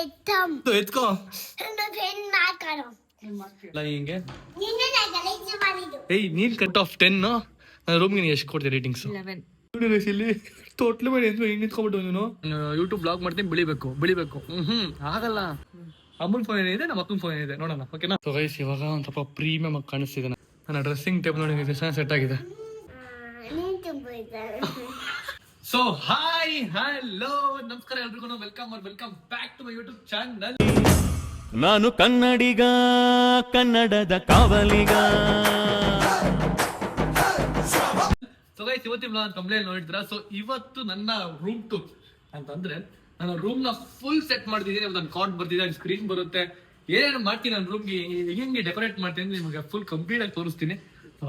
ಎತ್ಕೋ ಹಿಂಗೆ ಏಯ್ ನೀನ್ ಕಟ್ ಆಫ್ 10 ನಾನು ರೂಮ್ಗೆ ಎಷ್ಟು ಕೊಡ್ತೀಯ ರೇಟಿಂಗ್ಸ್? 11 ಇಲ್ಲಿ ಟೋಟ್ಲ್ ಮೇಲೆ ಹಿಂಗೆ ನಿಂತ್ಕೊಂಡ್ಬಿಟ್ಟು ನೀನು ಯೂಟ್ಯೂಬ್ ಬ್ಲಾಗ್ ಮಾಡ್ತೀನಿ ಬೆಳಿಬೇಕು ಆಗಲ್ಲ. ಅಮ್ಮನ ಫೋನ್ ಏನಿದೆ ನಮ್ಮ ಅಪ್ಪನ ಫೋನ್ ಏನಿದೆ ನೋಡೋಣ ಓಕೆನಾ. ಸೊ ಗೈಸ್ ಇವಾಗ ಒಂದು ಸ್ವಲ್ಪ ಪ್ರೀಮಿಯಮ್ ಆಗಿ ಕಾಣಿಸ್ತಿದೆ. ನನ್ನ ಡ್ರೆಸ್ಸಿಂಗ್ ಟೇಬಲ್ ನೋಡಿ ಸೆಟ್ ಆಗಿದೆ. ಸೊ ಹಾಯ್ ಹಲೋ ನಮಸ್ಕಾರ ಎಲ್ರಿಗೂ, welcome back to my YouTube channel. ನಾನು ಕನ್ನಡಿಗ, ಕನ್ನಡದ ಕಾವಲಿಗ. ಸೊ ಗೈಸ್ ಇವತ್ತಿನ ಬ್ಲಾಗ್ ಕಂಪ್ಲೇಂಟ್ ನೋಡಿದ್ರ. ಸೊ ಇವತ್ತು ನನ್ನ ರೂಮ್ ಟೂರ್ ಅಂತಂದ್ರೆ ನಾನು ರೂಮ್ ನ ಫುಲ್ ಸೆಟ್ ಮಾಡ್ತಿದ್ದೀನಿ. ಒಂದು ಕಾರ್ಡ್ ಬರ್ತಿದೆ, ಸ್ಕ್ರೀನ್ ಬರುತ್ತೆ, ಏನೇನು ಮಾಡ್ತೀನಿ ನನ್ನ ರೂಮ್ಗೆ ಹೆಂಗೆ ಡೆಕೋರೇಟ್ ಮಾಡ್ತೀನಿ ಅಂತ ನಿಮಗೆ ಫುಲ್ ಕಂಪ್ಲೀಟ್ ಆಗಿ ತೋರಿಸ್ತೀನಿ.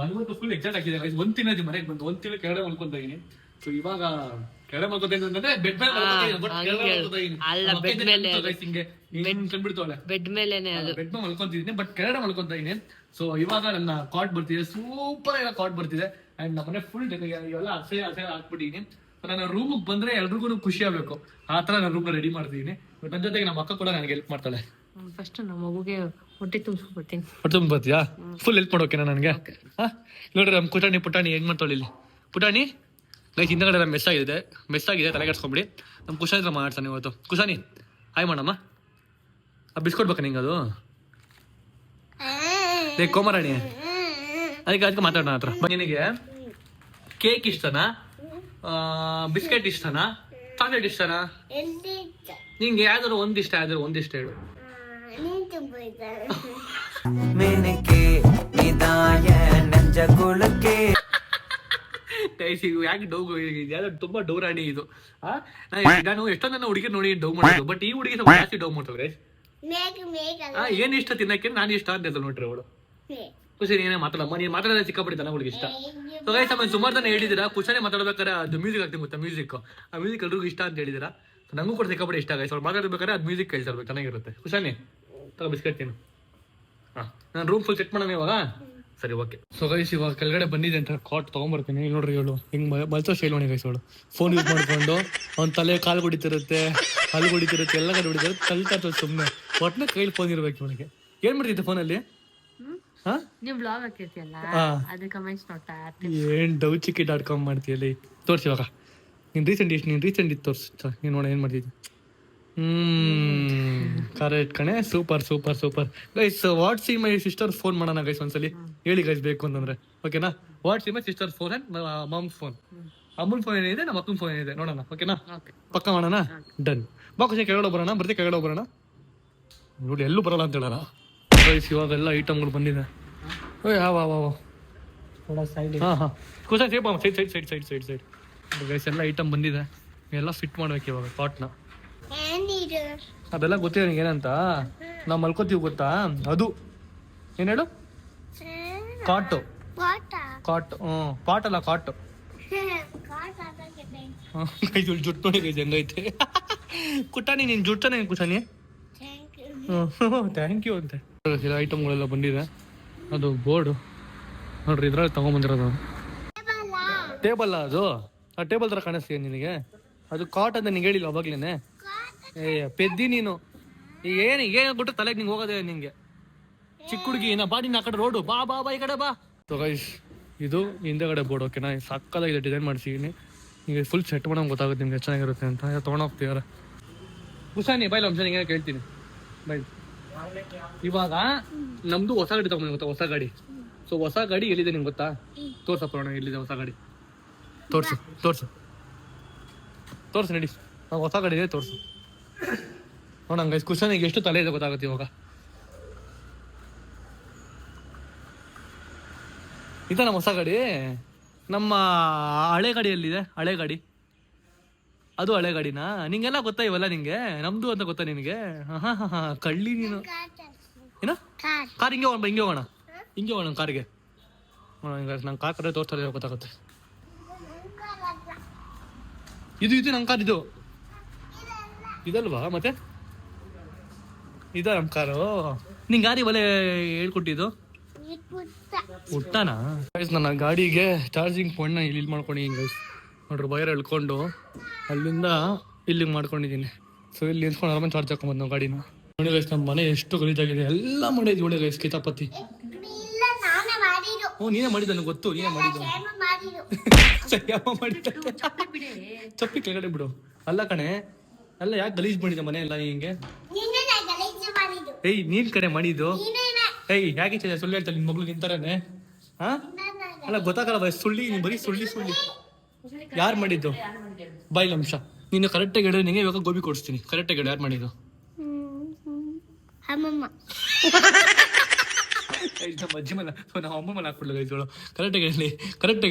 ನನಗಂತೂ ಫುಲ್ ಎಕ್ಸೈಟ್ ಆಗಿದೆ. ಒಂದ್ ತಿಂಗಳು ಮನೆಗೆ ಬಂದು ಒಂದ್ ತಿಂಗಳು ಕೆಳಗಡೆ ಮಲ್ಕೊಂತ ಇದೀನಿ. ಸೊ ಇವಾಗ ಕೆಳಗಡೆ ಮಲ್ಕೊಂತ ಅಂದ್ರೆ ಬೆಡ್ ಮೇಲೆ ಮಲ್ಕೊಂತಿದ್ದೀನಿ, ಬಟ್ ಕೆಳಗಡೆ ಮಲ್ಕೊಂತ ಇದೀನಿ. ಸೊ ಇವಾಗ ನನ್ನ ಕಾರ್ಡ್ ಬರ್ತಿದೆ, ಸೂಪರ್ ಆಗಿ ಕಾರ್ಡ್ ಬರ್ತಿದೆ. ಅಂಡ್ ನಮ್ಮನೆ ಫುಲ್ ಇವೆಲ್ಲ ಹಸೆ ಹಾಕ್ಬಿಟ್ಟಿದೀನಿ. ನನ್ನ ರೂಮ್ ಬಂದ್ರೆ ಎಲ್ರಿಗೂ ಖುಷಿ ಆಗ್ಬೇಕು, ಆ ತರ ನಾನು ರೂಮ್ ರೆಡಿ ಮಾಡ್ತಿದೀನಿ. ನನ್ನ ಜೊತೆಗೆ ನಮ್ಮ ಅಕ್ಕ ಕೂಡ ನನಗೆ ಹೆಲ್ಪ್ ಮಾಡ್ತಾಳೆ. ಫಸ್ಟ್ ನಮ್ಮ ಮಗುಗೆ ಹೊಟ್ಟೆ ತುಂಬಿಸ್ಬಿಡ್ತೀನಿ. ಹೊಟ್ಟೆ ತುಂಬ್ತೀಯಾ? ಫುಲ್ ಹೆಲ್ಪ್ ಮಾಡೋಕೆನಾ ನನಗೆ? ನೋಡ್ರಿ ನಮ್ಮ ಪುಟಾಣಿ ಹೆಂಗ್ ಮಾಡ್ತಾಳೆ ಇಲ್ಲಿ. ಪುಟಾಣಿ ಲೈಕ್ ಹಿಂದಗಡೆ ಮೆಸ್ ಆಗಿದೆ ತಲೆ ಕೆಡ್ಸ್ಕೊಂಬಿಡಿ. ನಮ್ಮ ಕುಶಾನಿ ಹತ್ರ ಮಾಡ್ತಾನೆ ಇವತ್ತು. ಕುಶಾನಿ ಹಾಯ್ ಮಾಡಮ್ಮ. ಆ ಬಿಸ್ಕೊಟ್ ಬೇಕಾ ನಿಂಗೆ? ಅದು ಲೈಕ್ ಕೋಮರಾಣಿ ಅದಕ್ಕೆ ಮಾತಾಡೋಣ ಹತ್ರ. ನಿನಗೆ ಕೇಕ್ ಇಷ್ಟನಾ, ಬಿಸ್ಕೆಟ್ ಇಷ್ಟನಾ, ಚಾಕ್ಲೇಟ್ ಇಷ್ಟನಾ? ನಿಂಗೆ ಯಾವ್ದಾದ್ರು ಒಂದಿಷ್ಟ ಹೇಳು. ಯಾಕೆ ಡೌ ಯಾವ್ದು ತುಂಬಾ ಡೌರಾಣಿ ಇದು. ನಾನು ಎಷ್ಟೊಂದು ಹುಡುಗಿ ನೋಡಿ ಡೌ ಮಾಡೋದು, ಬಟ್ ಈ ಹುಡುಗಿ ಜಾಸ್ತಿ ಡೌ ಮಾಡ್ತವ್ರೆ. ಏನ್ ಇಷ್ಟ ತಿನ್ನಕ್ಕೆ? ನಾನು ಇಷ್ಟ ಅಂತ ನೋಡ್ರಿ ಅವಳು. ಖುಷಿ ಏನೇ ಮಾತಾಡಮ್ಮ, ನೀನ್ ಮಾತಾಡೋದ್ರೆ ಸಿಕ್ಕಾಪಡಿ ತನ ಹುಡುಗಿ ಇಷ್ಟ. ಸೊ ಗೈಸ್ ಸುಮಾರು ಜನ ಹೇಳಿದಿರಾ ಖುಷಿನೇ ಮಾತಾಡ್ಬೇಕಾದ್ರೆ ಅದು ಮ್ಯೂಸಿಕ್ ಆಗ್ತೀನಿ ಗೊತ್ತಾ, ಮ್ಯೂಸಿಕ್ ಆ ಮ್ಯೂಸಿಕ್ ಎಲ್ರಿಗೂ ಇಷ್ಟ ಅಂತ ಹೇಳಿದಿರಾ. ನಂಗೂ ಕೂಡ ಸಿಕ್ಕಾಪಡಿ ಇಷ್ಟ ಗೈಸ್. ಅವ್ರು ಮಾತಾಡ್ಬೇಕಾದ್ರೆ ಅದು ಮ್ಯೂಸಿಕ್ ಕೇಳ್ತಾ ಇರ್ಬೇಕು, ಚೆನ್ನಾಗಿರುತ್ತೆ. ಖುಷಾನಿ ತಗೋ ಬಿಸ್ಕೆಟ್ ತಿನ್ನು. ನಾನು ರೂಮ್ ಫುಲ್ ಸೆಟ್ ಮಾಡೋಣ ಇವಾಗ. ಸರಿ ಓಕೆ. ಸೊ ಗೈಸ್ ಇವಾಗ ಕೆಳಗಡೆ ಬಂದಿದೆ ಅಂತ ಕಾಟ್ ತಗೊಂಡ್ಬರ್ತೀನಿ. ಇಲ್ಲಿ ನೋಡ್ರಿ ಇವಳು ಹಿಂಗ್ ಮಲ್ಸೋ ಶೈಲ್ ನೋಡಿ ಗೈಸ್. ಅವಳು ಫೋನ್ ಯೂಸ್ ಮಾಡ್ಕೊಂಡು ಅವ್ನ ತಲೆ ಕಾಲು ಹೊಡಿತಿರುತ್ತೆ, ಹಲ್ಲು ಹೊಡಿತಿರುತ್ತೆ, ಎಲ್ಲ ಕಡೆ ಹೊಡಿತಿರುತ್ತೆ, ಕಲ್ತಾ ಇರ್ತದೆ ಸುಮ್ಮನೆ. ಒಟ್ಟಿನ ಕೈಲಿ ಫೋನ್ ಇರ್ಬೇಕು ಇವನಿಗೆ. ಏನ್ ಮಾಡ್ತಿದ್ದೆ ಫೋನಲ್ಲಿ? ಏನ್ ಡೌಚಿಕಿ.com ಮಾಡ್ತೀಯಲ್ಲಿ? ತೋರ್ಸಿ ಇವಾಗ ನೀನ್ ರೀಸೆಂಟ್ ಇತ್ತು ತೋರ್ಸು. ನೀನ್ ನೋಡ ಏನ್ ಮಾಡ್ತಿದ್ದೆ. ಕರೆಕ್ಟ್ ಕಣೆ, super guys. What's my sister phone ಮಾಡೋಣ ಗೈಸ್ ಒಂದ್ಸಲಿ. ಹೇಳಿ ಗೈಸ್ ಬೇಕು ಅಂತಂದ್ರೆ ಓಕೆನಾ. What's my sister phone and moms phone. ಅಮ್ಮನ ಫೋನ್ ಏನಿದೆ, ನಮ್ಮ ಅಪ್ಪನ ಫೋನ್ ಏನಿದೆ ನೋಡೋಣ ಓಕೆನಾ. ಪಕ್ಕ ಮಾಡೋಣ, ಡನ್. ಬಾ ಖುಷಿ ಕೆಳಗಡೆ ಬರೋಣ, ಕೆಳಗಡೆ ಬರೋಣ. ನೋಡಿ ಎಲ್ಲೂ ಬರಲ್ಲ ಅಂತ ಹೇಳೋಣ ಗೈಸ್. ಇವಾಗೆಲ್ಲ ಐಟಮ್ಗಳು ಬಂದಿದೆ. ಸೈಡ್ ಗೈಸ್ ಎಲ್ಲ ಐಟಮ್ ಬಂದಿದೆ. ಎಲ್ಲ ಫಿಟ್ ಮಾಡ್ಬೇಕು ಇವಾಗ ಕಾಟ್ನ. ಅದೆಲ್ಲ ಗೊತ್ತಿದೆ ನಿಂಗೆ ಏನಂತ. ನಾವು ಮಲ್ಕೋತೀವಿ ಗೊತ್ತಾ, ಅದು ಏನ್ ಹೇಳು? ಕಾಟು. ಪಾಟ್ ಅಲ್ಲ ಕಾಟು. ಜುಟ್ಟು ನೋಡಿ ಗೈಸ್ ಹೆಂಗೈತೆ. ಕುಟಾನಿ ನಿನ್ ಜುಟ್ಟನೆ ಕುಟಾನಿ. ಥ್ಯಾಂಕ್ ಯು ಅಂತೆ. ಐಟಮ್ಗಳೆಲ್ಲ ಬಂದಿದೆ. ಅದು ಬೋರ್ಡು ನೋಡ್ರಿ, ಇದ್ರಲ್ಲಿ ತಗೊಂಡ್ಬಂದಿರೋದು. ಟೇಬಲ್ ಅದು, ಆ ಟೇಬಲ್ ತರ ಕಾಣಿಸ್ತೀಯ ನಿನಗೆ? ಅದು ಕಾಟ್ ಅಂತ ನಿಂಗೆ ಹೇಳಿಲ್ಲ ಅವಾಗ್ಲೇನೆ. ಪೆದ್ದಿ ನೀನು. ಏನು ಬಿಟ್ಟು ತಲೆಗೆ ನಿಂಗೆ ಹೋಗೋದೇ ನಿಂಗೆ. ಚಿಕ್ಕ ಹುಡುಗಿ ಬಾ ನಿನ್ನ ಆ ಕಡೆ ರೋಡು, ಬಾ ಈ ಕಡೆ ಬಾ. ಸೊ ಗೈಸ್ ಇದು ಹಿಂದೆಗಡೆ ಬೋರ್ಡ್ ಓಕೆನಾ. ಸಕ್ಕದಾಗಿದೆ, ಡಿಸೈನ್ ಮಾಡ್ಸಿದೀನಿ. ಈಗ ಫುಲ್ ಸೆಟ್ ಮಾಡೋಂಗೆ ಗೊತ್ತಾಗುತ್ತೆ ನಿಮ್ಗೆ ಚೆನ್ನಾಗಿರುತ್ತೆ ಅಂತ. ತೊಗೊಂಡೋಗ್ತೀವ್ರೆ ಹುಷಾನಿ ಬೈಲ್ ಅಂಶ ನಿಂಗೆ ಕೇಳ್ತೀನಿ ಬೈ. ಇವಾಗ ನಮ್ದು ಹೊಸ ಗಾಡಿ ತಗೊಂಡು ಗೊತ್ತಾ, ಹೊಸ ಗಾಡಿ. ಸೊ ಹೊಸ ಗಾಡಿ ಎಲ್ಲಿದೆ ನಿಮ್ಗೆ ಗೊತ್ತಾ? ತೋರ್ಸಪ್ಪ ಎಲ್ಲಿದೆ ಹೊಸ ಗಾಡಿ. ತೋರ್ಸು ನಡಿ. ಹೊಸ ಗಾಡಿ ಇದೆ, ತೋರ್ಸು ನೋಡಂಗ ಗೈಸ್. ಕುಶನಿಗೆ ಎಷ್ಟು ತಲೆ ಇದೆ ಗೊತ್ತಾಗುತ್ತೆ ಇವಾಗ. ಇದ ನಮ್ಮ ಹೊಸ ಗಾಡಿ. ನಮ್ಮ ಹಳೆ ಗಾಡಿ ಎಲ್ಲಿದೆ? ಹಳೆ ಗಾಡಿ ಅದು ಹಳೆ ಗಾಡಿನಾ? ನಿಂಗೆಲ್ಲ ಗೊತ್ತಾ ಇವೆಲ್ಲ ನಿಂಗೆ? ನಮ್ದು ಅಂತ ಗೊತ್ತಾ ನಿನಗೆ? ಕಳ್ಳಿ ನೀನು. ಏನ ಕಾರ್ ಹಿಂಗೆ ಹೋಗೋಣ ಕಾರ್ಗೆ. ನಂಗೆ ಕಾರ್ ಕಡೆ ತೋರಿಸ್ತಾರೆ ಗೊತ್ತಾಗುತ್ತೆ. ಇದು ನಮ್ಮ ಕಾರ್. ಇದಲ್ವಾ ಮತ್ತೆ? ಇದ ನಮ್ಮ ಕಾರು. ನಿಂಗೆ ಗಾಡಿ ಒಲೆ ಹೇಳ್ಕೊಟ್ಟಿದ್ದು ಹುಟ್ಟಾನಾ? ನನ್ನ ಗಾಡಿಗೆ ಚಾರ್ಜಿಂಗ್ ಪಾಯಿಂಟ್ನ ಇಲ್ಲಿ ಮಾಡ್ಕೊಂಡಿದ್ದೀನಿ ಗೈಸ್. ನೋಡ್ರಿ ವೈರ್ ಎಳ್ಕೊಂಡು ಅಲ್ಲಿಂದ ಇಲ್ಲಿಗೆ ಮಾಡ್ಕೊಂಡಿದ್ದೀನಿ. ಸೊ ಇಲ್ಲಿ ನಿಲ್ಸ್ಕೊಂಡು ಆರಾಮ ಚಾರ್ಜ್ ಹಾಕೊಂಬಂದು ನಾವು ಗಾಡಿನ. ನೋಡಿ ಗೈಸ್ ನಮ್ಮ ಮನೆ ಎಷ್ಟು ಗಲೀಜಾಗಿದೆ, ಎಲ್ಲ ಮಾಡಿದ್ವಿ ನೋಡಿ ಗೈಸ್ ಕಿತಾಪತಿ. ಓ ನೀನೇ ಮಾಡಿದ್ದು ನನಗೆ ಗೊತ್ತು, ನೀನೇ ಮಾಡಿದ್ದು. ಅಮ್ಮ ಮಾಡಿದ್ದ ಚಪ್ಪಿ ಕೆಳಗಡೆ ಬಿಡು. ಅಲ್ಲ ಕಣೆ, ಅಲ್ಲ ಯಾಕೆ ಗಲೀಜ್ ಮಾಡಿದ್ದೆ ಮನೆ ಎಲ್ಲ ಹಿಂಗೆ? ಏಯ್ ನೀನ್ ಕಡೆ ಮಾಡಿದ್ದು. ಏಯ್ ಯಾಕೆ ಸುಳ್ಳು ಹೇಳ್ತಾರೆ ನಿನ್ ಮಗಳು ನಿಂತಾರನೆ? ಹಾ ಅಲ್ಲ ಗೊತ್ತಾಗಲ್ಲ ಬೈ, ಸುಳ್ಳಿ ನೀನ್ ಬರೀ ಸುಳ್ಳಿ. ಯಾರು ಮಾಡಿದ್ದು ಬಾಯ್ ಅಂಶ? ನೀನು ಕರೆಕ್ಟಾಗಿ ಹೇಳಿದ್ರೆ ನಿಂಗೆ ಇವಾಗ ಗೋಬಿ ಕೊಡಿಸ್ತೀನಿ. ಕರೆಕ್ಟಾಗಿ ಹೇಳಿ ಯಾರು ಮಾಡಿದ್ದು? ಅಜ್ಜಿ ಮನ ನಾವು ಅಮ್ಮ ಮನೆ ಹಾಕ್ಬಿಡ್ಲು ಗೈಸೋಳು. ಕರೆಕ್ಟಾಗಿ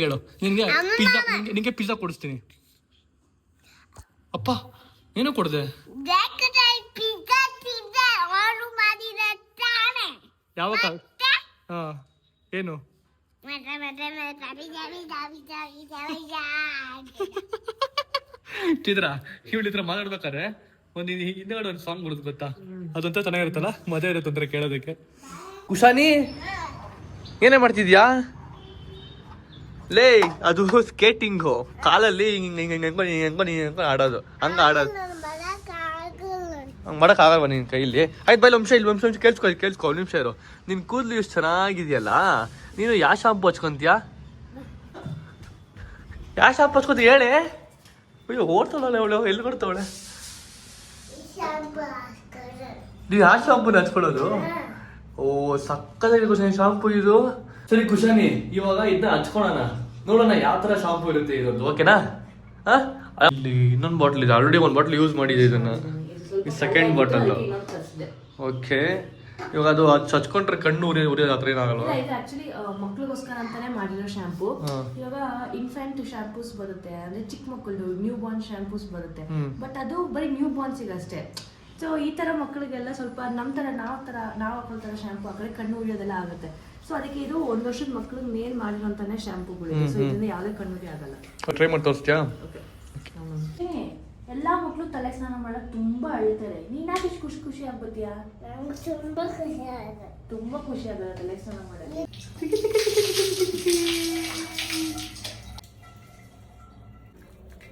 ಹೇಳು ನಿಂಗೆ ಪಿಜ್ಜಾ ಕೊಡಿಸ್ತೀನಿ. ಅಪ್ಪ ಏನು ಕೊಡ್ದೆ? ಯಾವಾಗ? ಹಾ ಏನು ಚಿತ್ರ ಇವಳಿತ್ರ ಮಾತಾಡ್ಬೇಕಾರೆ ಒಂದು ಹಿಂದೆಗಡೆ ಒಂದು ಸಾಂಗ್ ಬಿಡುದು ಗೊತ್ತಾ? ಅದಂತ ಚೆನ್ನಾಗಿರುತ್ತಲ್ಲ, ಮಜಾ ಇರುತ್ತೆ ಅಂದ್ರೆ ಕೇಳೋದಕ್ಕೆ. ಕುಶಾನಿ ಏನೇ ಮಾಡ್ತಿದ್ಯಾ? ಲೇ ಅದು ಸ್ಕೇಟಿಂಗು, ಕಾಲಲ್ಲಿ ಹಿಂಗ ಆಡೋದು, ಹಂಗ ಆಡೋದು. ಹಂಗೆ ಮಾಡೋಕ್ಕಾಗಲ್ವ ನಿನ್ನ ಕೈಲಿ? ಆಯ್ತು ಬೈ ಒಂದು ನಿಮಿಷ ಕೇಳಿಸ್ಕೊ ಒಂದು ನಿಮಿಷ ಇರು. ನಿನ್ನ ಕೂದಲು ಇಷ್ಟು ಚೆನ್ನಾಗಿದೆಯಲ್ಲ, ನೀನು ಯಾವ ಶಾಂಪು ಹಚ್ಕೊಂತೀಯಾ? ಯಾವ ಶಾಂಪು ಹಚ್ಕೊತೀಯ ಹೇಳಿ? ಅಯ್ಯೋ ಓಡ್ತಾವಳೆ ಅವಳು, ಎಲ್ಲಿ ಕೊಡ್ತಾವಳೆ? ನೀವು ಯಾವ ಶಾಂಪುನ ಹಚ್ಕೊಳ್ಳೋದು? ಓ ಸಕ್ಕತ್ತಾಗಿದೆ ಕುಶಾನಿ ಶಾಂಪು ಇದು. ಸರಿ ಕುಶಾನಿ, ಇವಾಗ ಇದನ್ನ ಹಚ್ಕೊಳೋಣ, ನೋಡೋಣ ಯಾವ ಥರ ಶಾಂಪು ಇರುತ್ತೆ ಇದೊಂದು, ಓಕೆನಾ? ಇಲ್ಲಿ ಇನ್ನೊಂದು ಬಾಟ್ಲ್ ಇದೆ, ಆಲ್ರೆಡಿ ಒಂದು ಬಾಟ್ಲ್ ಯೂಸ್ ಮಾಡಿದೆ ಇದನ್ನ, ಸೆಕೆಂಡ್ ಬಾಟಲ್. ಓಕೆ, ಇವಾಗ ಅದು ಹಚ್ಕೊಂಡ್ರೆ ಕಣ್ಣು ಉರಿಯೋದು ಹತ್ರ ಏನಾಗಲ್ವಾ? ಇದು ಆಕ್ಚುಲಿ ಮಕ್ಳಿಗೋಸ್ಕರ ಅಂತಾನೆ ಮಾಡಿರೋ ಶಾಂಪೂ. ಇವಾಗ ಇನ್ಫ್ಯಾಂಟ್ ಶಾಂಪೂಸ್ ಬರುತ್ತೆ, ಅಂದ್ರೆ ಚಿಕ್ಕ ಮಕ್ಕಳು ನ್ಯೂ ಬಾರ್ನ್ ಶಾಂಪೂಸ್ ಬರುತ್ತೆ, ಬಟ್ ಅದು ಬರೀ ನ್ಯೂ ಬಾರ್ನ್ಸಿಗೆ ಅಷ್ಟೇ. ಸೊ ಈ ತರ ಮಕ್ಕಳಿಗೆಲ್ಲ ಸ್ವಲ್ಪ ನಮ್ಮ ತರ ನಾವು ಹಾಕೊಳ್ತಾರ ಶಾಂಪೂ ಹಾಕಿದ್ರೆ ಕಣ್ಣು ಉರಿಯೋದೆಲ್ಲ ಆಗುತ್ತೆ. ಸೊ ಅದಕ್ಕೆ ಇದು 1 ವರ್ಷದ ಮಕ್ಳಿಗೆ ಮೇಲ್ ಮಾಡಿರೋಂತಾನೆ ಶಾಂಪೂಗಳಿದೆ. ಸೊ ಇದರಿಂದ ಯಾವುದೇ ಕಣ್ಣು ಉರಿ ಆಗಲ್ಲ. ಟ್ರೈ ಮಾಡಿ ತೋರಿಸ್ತೀಯಾ? ಎಲ್ಲಾ ಮಕ್ಳು ತಲೆ ಸ್ನಾನ ಮಾಡಕ್ ತುಂಬಾ ಅಳ್ತಾರೆ. ನೀನ್ ಯಾಕೆ ಇಷ್ಟು ಖುಷಿ ಆಗ್ಬತ್ತೀಯಾ? ತುಂಬಾ ಖುಷಿ ಆಗಲ್ಲ ತಲೆ ಸ್ನಾನ ಮಾಡಕ್ಕೆ.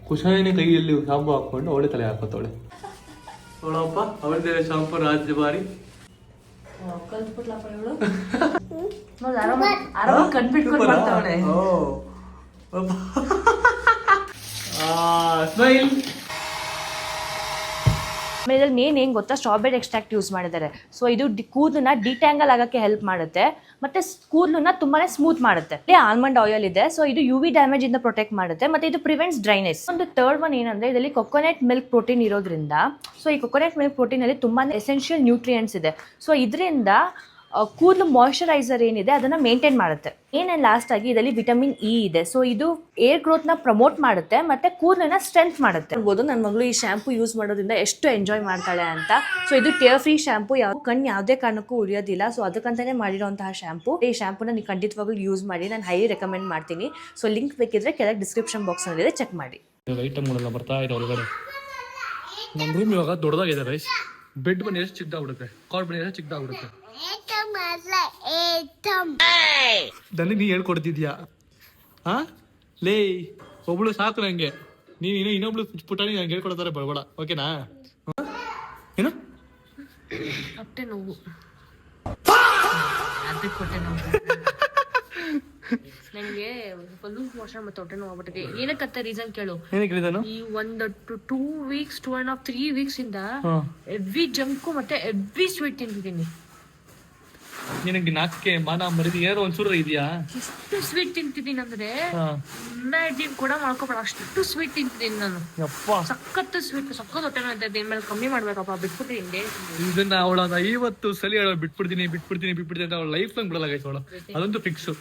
ಕುಶಾನಿನ ಕೈಯಲ್ಲಿ ಶಾಂಪು ಹಾಕೊಂಡು ಅವಳೆ ತಲೆ ಹಾಕೋತಾವಳೆ. ನೋಡಪ್ಪ ಅವಳದೇ ಶಾಂಪು ರಾಜಭಾರಿ ಕಲ್ತ್ಬಿಟ್ಲಪ್ಪ ಇವಳು. ಆರಾಮ ಕಣ್ಬಿಟ್ಕೊಂಡು ಬರ್ತಾವಳೆ. ಸ್ಮೈಲ್. ಆಮೇಲೆ ಮೇನ್ ಏನು ಗೊತ್ತಾ, ಸ್ಟ್ರಾಬೆರಿ ಎಕ್ಸ್ಟ್ರಾಕ್ಟ್ ಯೂಸ್ ಮಾಡಿದ್ದಾರೆ. ಸೊ ಇದು ಕೂದಲನ್ನ ಡಿಟ್ಯಾಂಗಲ್ ಆಗೋಕ್ಕೆ ಹೆಲ್ಪ್ ಮಾಡುತ್ತೆ, ಮತ್ತೆ ಕೂದಲನ್ನ ತುಂಬಾನೇ ಸ್ಮೂತ್ ಮಾಡುತ್ತೆ. ಆಲ್ಮಂಡ್ ಆಯಿಲ್ ಇದೆ, ಸೊ ಇದು UV ಡ್ಯಾಮೇಜ್ ಇಂದ ಪ್ರೊಟೆಕ್ಟ್ ಮಾಡುತ್ತೆ, ಮತ್ತೆ ಇದು ಪ್ರಿವೆಂಟ್ಸ್ ಡ್ರೈನೆಸ್. ಒಂದು ಥರ್ಡ್ ಒನ್ ಏನಂದ್ರೆ ಇದರಲ್ಲಿ ಕೊಕೊನಟ್ ಮಿಲ್ಕ್ ಪ್ರೋಟೀನ್ ಇರೋದ್ರಿಂದ, ಸೊ ಈ ಕೊಕೊನಟ್ ಮಿಲ್ಕ್ ಪ್ರೋಟೀನ್ ಅಲ್ಲಿ ತುಂಬಾ ಎಸೆನ್ಷಿಯಲ್ ನ್ಯೂಟ್ರಿಯೆಂಟ್ಸ್ ಇದೆ. ಸೊ ಇದರಿಂದ ಕೂದಲು ಮಾಯ್ಶ್ಚರೈಸರ್ ಏನಿದೆ ಅದನ್ನ ಮೇಂಟೈನ್ ಮಾಡುತ್ತೆ. ಏನೇನು ಲಾಸ್ಟ್ ಆಗಿ ಇದರಲ್ಲಿ ವಿಟಮಿನ್ E ಇದೆ. ಸೊ ಇದು ಏರ್ ಗ್ರೋತ್ ನ ಪ್ರಮೋಟ್ ಮಾಡುತ್ತೆ, ಮತ್ತೆ ಕೂದಲನ್ನ ಸ್ಟ್ರೆಂತ್ ಮಾಡುತ್ತೆ. ಅನ್ಬೋದು ನನ್ನ ಮಗಳು ಈ ಶಾಂಪೂ ಯೂಸ್ ಮಾಡೋದ್ರಿಂದ ಎಷ್ಟು ಎಂಜಾಯ್ ಮಾಡ್ತಾಳೆ ಅಂತ. ಸೊ ಇದು ಟೇರ್ ಫ್ರೀ ಶಾಂಪೂ, ಕಣ್ಣು ಯಾವುದೇ ಕಾರಣಕ್ಕೂ ಉರಿಯೋದಿಲ್ಲ. So ಅದಕ್ಕಂತಾನೆ ಮಾಡಿರೋಂತಹ shampoo. ಈ ಶಾಂಪೂನ ನೀವು ಖಂಡಿತವಾಗ್ಲೂ ಯೂಸ್ ಮಾಡಿ, ನಾನು ಹೈ ರೆಕಮೆಂಡ್ ಮಾಡ್ತೀನಿ. ಸೊ ಲಿಂಕ್ ಬೇಕಿದ್ರೆ ಕೆಳಗೆ ಡಿಸ್ಕ್ರಿಪ್ಷನ್ ಬಾಕ್ಸ್ ನಲ್ಲಿ ಚೆಕ್ ಮಾಡಿ. ಐಟಮ್ಗಳೆಲ್ಲ ಬರ್ತಾ ಇದೆ ಹೊರಗಡೆ. ನಮ್ಮ ರೂಮ್ ಇವಾಗ ದೊಡ್ಡದಾಗಿದೆ ರೈಸ್. ಬೆಡ್ ಬನ್ನಿ ಎಷ್ಟು ಚಿಕ್ಕದಾಗ್ಬಿಡುತ್ತೆ, ಕಾಟ್ ಬನ್ನಿ ಎಷ್ಟು ಚಿಕ್ಕದಾಗ್ಬಿಡುತ್ತೆ. ದನಿ ನೀ ಹೇಳ್ಕೊಡ್ತಿದ್ಯಾ? ಹಾ ಲೇ ಒಬ್ಳು ಸಾಕು ನಂಗೆ, ನೀನು ಇನ್ನೊಬ್ಳು ಪುಟಾಣಿ ನಂಗೆ ಹೇಳ್ಕೊಡ್ತಾರೆ ಬರಬೇಡ, ಓಕೆನಾ? ಏನು ಹೊಟ್ಟೆ ನೋವು, ಅದಕ್ಕೆ ಹೊಟ್ಟೆ ನೋವು ನಂಗೆ ಲೂಸ್ ಮೋಷನ್ ಮತ್ತೆ ಹೊಟ್ಟೆ ನೋವು ಆಗ್ಬಿಟ್ಟಿದೆ. ಏನಕ್ಕಂತ ರೀಸನ್ ಕೇಳು. ಈ 2 ವೀಕ್ಸ್ 2.5 3 ವೀಕ್ಸ್ ಇಂದ ಎವ್ರಿ ಜಂಕು ಮತ್ತೆ ಎವ್ರಿ ಸ್ವೀಟ್ ತಿಂತಿದ್ದೀನಿ. ನಿನಗೆ ನಾಲ್ಕೆ ಮಾನ ಮರಿದಿ ಏನಾರು ಒಂಚೂರು ಇದೆಯಾ? ಎಷ್ಟು ಸ್ವೀಟ್ ತಿಂತಿದ್ದೀನಿ ಅಂದ್ರೆ ಇಮ್ಯಾಜಿನ್ ಕೂಡ ಮಾಡ್ಕೊಬೇಡ, ಅಷ್ಟು ಸ್ವೀಟ್ ತಿಂತಿದ್ದೀನಿ ನಾನು. ಸಖತ್ ಸ್ವೀಟ್, ಸಖತ್ ಹೊಟ್ಟೆ ನೋಯ್ತಾ ಇದೆ. ಇನ್ಮೇಲೆ ಕಮ್ಮಿ ಮಾಡ್ಬೇಕಪ್ಪ, ಬಿಟ್ಬಿಟ್ಟಿದ್ದೀನಿ. ಇದನ್ನ ಅವಳ 50 ಸಲ ಹೇಳೋ ಬಿಟ್ಬಿಡ್ತೀನಿ ಅಂತ ಅವಳ ಲೈಫ್ ನಂಗೆ ಬಿಡಲ್ಲ ಗೈಸ್. ಅವಳು ಅದಂತೂ ಫಿಕ್ಸು.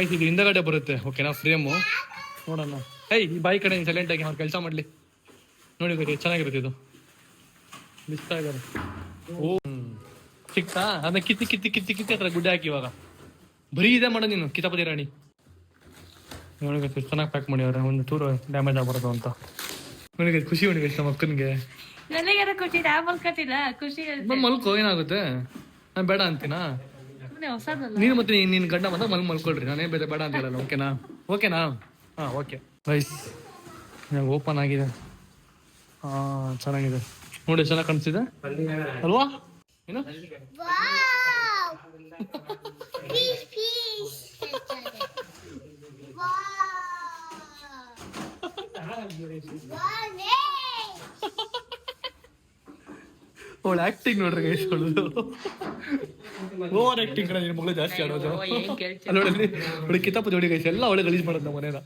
ಇದು ಹಿಂದಗಡೆ ಬರುತ್ತೆ, ಓಕೆನಾ? ಫ್ರೇಮು ನೋಡೋಣ. ಈ ಬಾಯಿ ಕಡೆ ಸೈಲೆಂಟ್ ಆಗಿ ಅವ್ರು ಕೆಲಸ ಮಾಡ್ಲಿ. ನೋಡಿ ಗೈಸ್ ಚೆನ್ನಾಗಿರುತ್ತೆ ಇದು, ಮಿಸ್ ಆಗೋದು. ಓ ಸಿಕ್ತಾ? ಅದನ್ನ ಕಿತ್ತಿ ಹತ್ರ ಗುಡ್ಡೆ ಹಾಕಿ ಇವಾಗ ಬರೀ ಇದೆ ಮಾಡೋ ನೀನು ಕಿತಾಪತಿ ರಾಣಿ. ನೋಡಿ ಚೆನ್ನಾಗಿ ಪ್ಯಾಕ್ ಮಾಡಿ ಅವ್ರೆ, ಒಂದು ಚೂರು ಡ್ಯಾಮೇಜ್ ಆಗ್ಬಾರ್ದು ಅಂತ. ನನಗೆ ಖುಷಿ ಉಂಟು ನಮ್ಮ ಅಕ್ಕನಿಗೆ. ನನಗೆ ಖುಷಿ, ಮಲ್ಕತಿಲ್ಲ ಖುಷಿ. ಮಲ್ಕೋ, ಏನಾಗುತ್ತೆ? ನಾನು ಬೇಡ ಅಂತೀನಾ? ನೀನು ಮತ್ತೆ ನಿನ್ನ ಗಂಡ ಮಾತ್ರ ಮಲ್ಕೊಳ್ರಿ, ನಾನೇ ಬೇಡ ಅಂತ ಹೇಳಲ್ಲ, ಓಕೆನಾ? ಹಾಂ ಓಕೆ ರೈಸ್ ಓಪನ್ ಆಗಿದೆ. ಹಾಂ ಚೆನ್ನಾಗಿದೆ. ನೋಡಿ ಚೆನ್ನಾಗಿ ಕಾಣಿಸ್ತಿದೆ ಅಲ್ವಾ? ಏನು ಅವಳು ಆಕ್ಟಿಂಗ್ ನೋಡ್ರಿ ಗೈಸ್, ಓವರ್ ಆಕ್ಟಿಂಗ್ ಕಡೆ ನಿನ್ನ ಮಗಳು ಜಾಸ್ತಿ ಆಡೋದು. ಅಲ್ಲೊಳಲ್ಲಿ ಅವಳು ಕಿತಾಪತಿ ಹೊಡಿ ಗೈಸ್, ಎಲ್ಲ ಅವಳೆ ಗಲೀಜ್ ಮಾಡೋದು ನಮ್ಮ ಮನೇನ.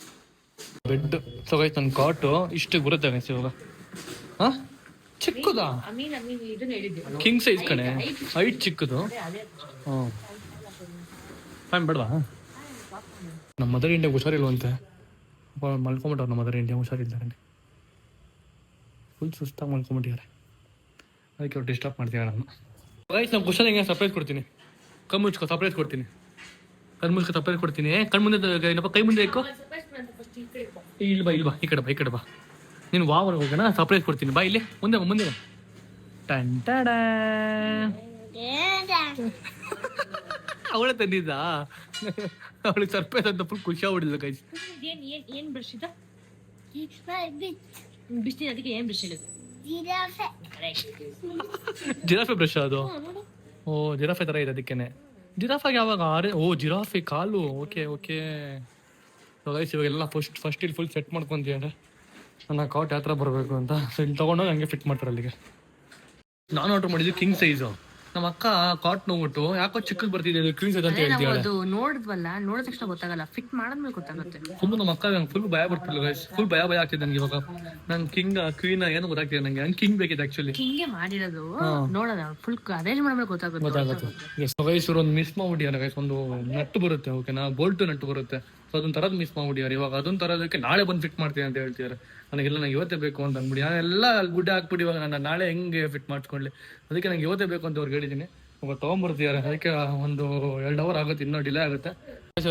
ಬೆಡ್ ಸೊ ಗೈಸ್ ನನ್ನ ಕಾಟು ಇಷ್ಟು ಬರುತ್ತೆ ಗೈಸ್ ಇವಾಗ. ಹಾ ಚಿಕ್ಕದಾ? ಕಿಂಗ್ ಸೈಜ್ ಕಣೆ, ಹೈಟ್ ಚಿಕ್ಕದು. ಫ್ಯಾನ್ ಬೇಡವಾ? ನಮ್ಮ ಮದರ್ ಇಂಡಿಯಾಗೆ ಹುಷಾರಿಲ್ವಂತೆ, ಮಲ್ಕೊಂಬಿಟ್ಟವ್ರು. ನಮ್ಮ ಮದರ್ ಇಂಡಿಯಾ ಹುಷಾರಿದ್ದಾರೆ, ಫುಲ್ ಸುಸ್ತಾಗಿ ಮಲ್ಕೊಂಬಿಟ್ಟಿದ್ದಾರೆ. ಅದಕ್ಕೆ ಅವ್ರು ಡಿಸ್ಟರ್ಬ್ ಮಾಡ್ತೀವಿ ನಾನು. ಗೈಸ್ ನಮ್ಮ ಕುಶನ್ ಹೆಂಗೆ ಸರ್ಪ್ರೈಸ್ ಕೊಡ್ತೀನಿ. ಕಣ್ಣು ಮುಚ್ಕೊ ಸರ್ಪ್ರೈಸ್ ಕೊಡ್ತೀನಿ. ಕಣ್ಣು ಮುಚ್ಕೊ ಸರ್ಪ್ರೈಸ್ ಕೊಡ್ತೀನಿ. ಕಣ್ಣು ಮುಂದೆ ಏನಪ್ಪ, ಕೈ ಮುಂದೆ ಇಕ್ಕೋ. ಇಲ್ಲಿ ಬಾ, ಇಲ್ಲಿ ಬಾ, ಈ ಕಡೆ ಬಾ, ಈ ಕಡೆ ಬಾ. ನೀನು ವಾವರ್ಗೆ ಹೋಗೋಣ, ಸರ್ಪ್ರೈಸ್ ಕೊಡ್ತೀನಿ. ಬಾ ಇಲ್ಲಿ ಮುಂದೆ ಬಾ, ಮುಂದೆ ಬಾ. ಟಂಟಾಡ ಅವಳೆ ತಂದಿದ್ದ. ಅವಳಿಗೆ ಸರ್ಪ್ರೈಸ್ ಅಂತ ಫುಲ್ ಖುಷಿ ಆಗ್ಬಿಡಿಲ್ಲ ಗೈಸ್. ಏನ್ ಬ್ರಷ್ ಇದೆ? ಬಿಸ್ತಿ ಅದಕ್ಕೆ ಏನ್ ಬ್ರಷ್ ಇದೆ? ಜಿರಾಫೆ ಬ್ರಷ್ ಅದು. ಓ ಜಿರಾಫೆ ತರ ಇದೆ ಅದಕ್ಕೇನೆ. ಜಿರಾಫಾಗೆ ಯಾವಾಗ ಓ ಜಿರಾಫೆ ಕಾಲು. ಓಕೆ ಓಕೆ ಗೈಸ್ ಇವಾಗೆಲ್ಲ ಫಸ್ಟ್ ಇಲ್ಲಿ ಫುಲ್ ಸೆಟ್ ಮಾಡ್ಕೊಂತೀವಿ. ನನ್ನ ಕಾಟ್ ಯಾವ ಥರ ಬರಬೇಕು ಅಂತ. ಸೊ ಇಲ್ಲಿ ತೊಗೊಂಡೋಗಿ ಹಂಗೆ ಫಿಟ್ ಮಾಡ್ತಾರೆ ಅಲ್ಲಿಗೆ. ನಾನು ಆರ್ಡರ್ ಮಾಡಿದ್ದು ಕಿಂಗ್ ಸೈಜು. ನಮ್ಮ ಅಕ್ಕ ಕಾಟ್ ನೋಡ್ಬಿಟ್ಟು ಯಾಕೋ ಚಿಕ್ಕದು ಬರ್ತಿದೆ ಕ್ವೀನ್ ಸೈಜ್ ಅಂತ ಹೇಳ್ತೀವಿ. ಅದು ನೋಡಿದ್ವಲ್ಲ, ನೋಡಿದ ತಕ್ಷಣ ಗೊತ್ತಾಗಲ್ಲ, ಫಿಟ್ ಮಾಡಿದ್ಮೇಲೆ ಗೊತ್ತಾಗುತ್ತೆ. ಫುಲ್ ನಮ್ಮ ಅಕ್ಕ ನಂಗೆ ಫುಲ್ ಭಯ ಬರ್ತಿಲ್ಲ ಗೈಸ್, ಫುಲ್ ಭಯ ಆಗ್ತಿದೆ ನನಗೆ ಇವಾಗ. ನನ್ ಕಿಂಗ್ ಕ್ವೀನ್ ಏನು ಗೊತ್ತಾಗ್ತಿದೆ ನಂಗೆ. ನಂಗೆ ಕಿಂಗ್ ಬೇಕಿದೆ ಆಕ್ಚುಲಿ. ಹಿಂಗೆ ಮಾಡಿರೋದು ನೋಡೋಣ, ಫುಲ್ ಅರೇಂಜ್ ಮಾಡ್ಮೇಲೆ ಗೊತ್ತಾಗುತ್ತೆ. ಗೈಸ್ ಇವ್ರು ಒಂದು ಮಿಸ್ ಮಾಡ್ಬಿಟ್ಟಿದ್ದಾರೆ ಗೈಸ್. ಒಂದು ನಟ್ಟು ಬರುತ್ತೆ, ಓಕೆನಾ, ಬೋಲ್ಟ್ ನಟ್ಟು ಬರುತ್ತೆ. ಸೊ ಅದನ್ನ ತರದ್ ಮಿಸ್ ಮಾಡ್ಬಿಟ್ಟಿದ್ದಾರೆ. ಇವಾಗ ಅದನ್ನ ತರೋದಕ್ಕೆ ನಾಳೆ ಬಂದು ಫಿಟ್ ಮಾಡ್ತೀನಿ ಅಂತ ಹೇಳ್ತಿದ್ದಾರೆ. ನನಗೆಲ್ಲ ನಂಗೆ ಇವತ್ತೇ ಬೇಕು ಅಂತ ಅಂದ್ಬಿಡಿ. ನಾನೆಲ್ಲ ಗುಡ್ಡೆ ಹಾಕ್ಬಿಟ್ಟು ಇವಾಗ ನಾನು ನಾಳೆ ಹೆಂಗೆ ಫಿಟ್ ಮಾಡ್ಕೊಳ್ಳಿ, ಅದಕ್ಕೆ ನಂಗೆ ಇವತ್ತೇ ಬೇಕು ಅಂತ ಅವ್ರಿಗೆ ಹೇಳಿದ್ದೀನಿ. ಇವಾಗ ತೊಗೊಂಬರ್ತಿದ್ದಾರೆ. ಅದಕ್ಕೆ ಒಂದು 2 ಅವರ್ ಆಗುತ್ತೆ, ಇನ್ನೂ ಡಿಲೇ ಆಗುತ್ತೆ.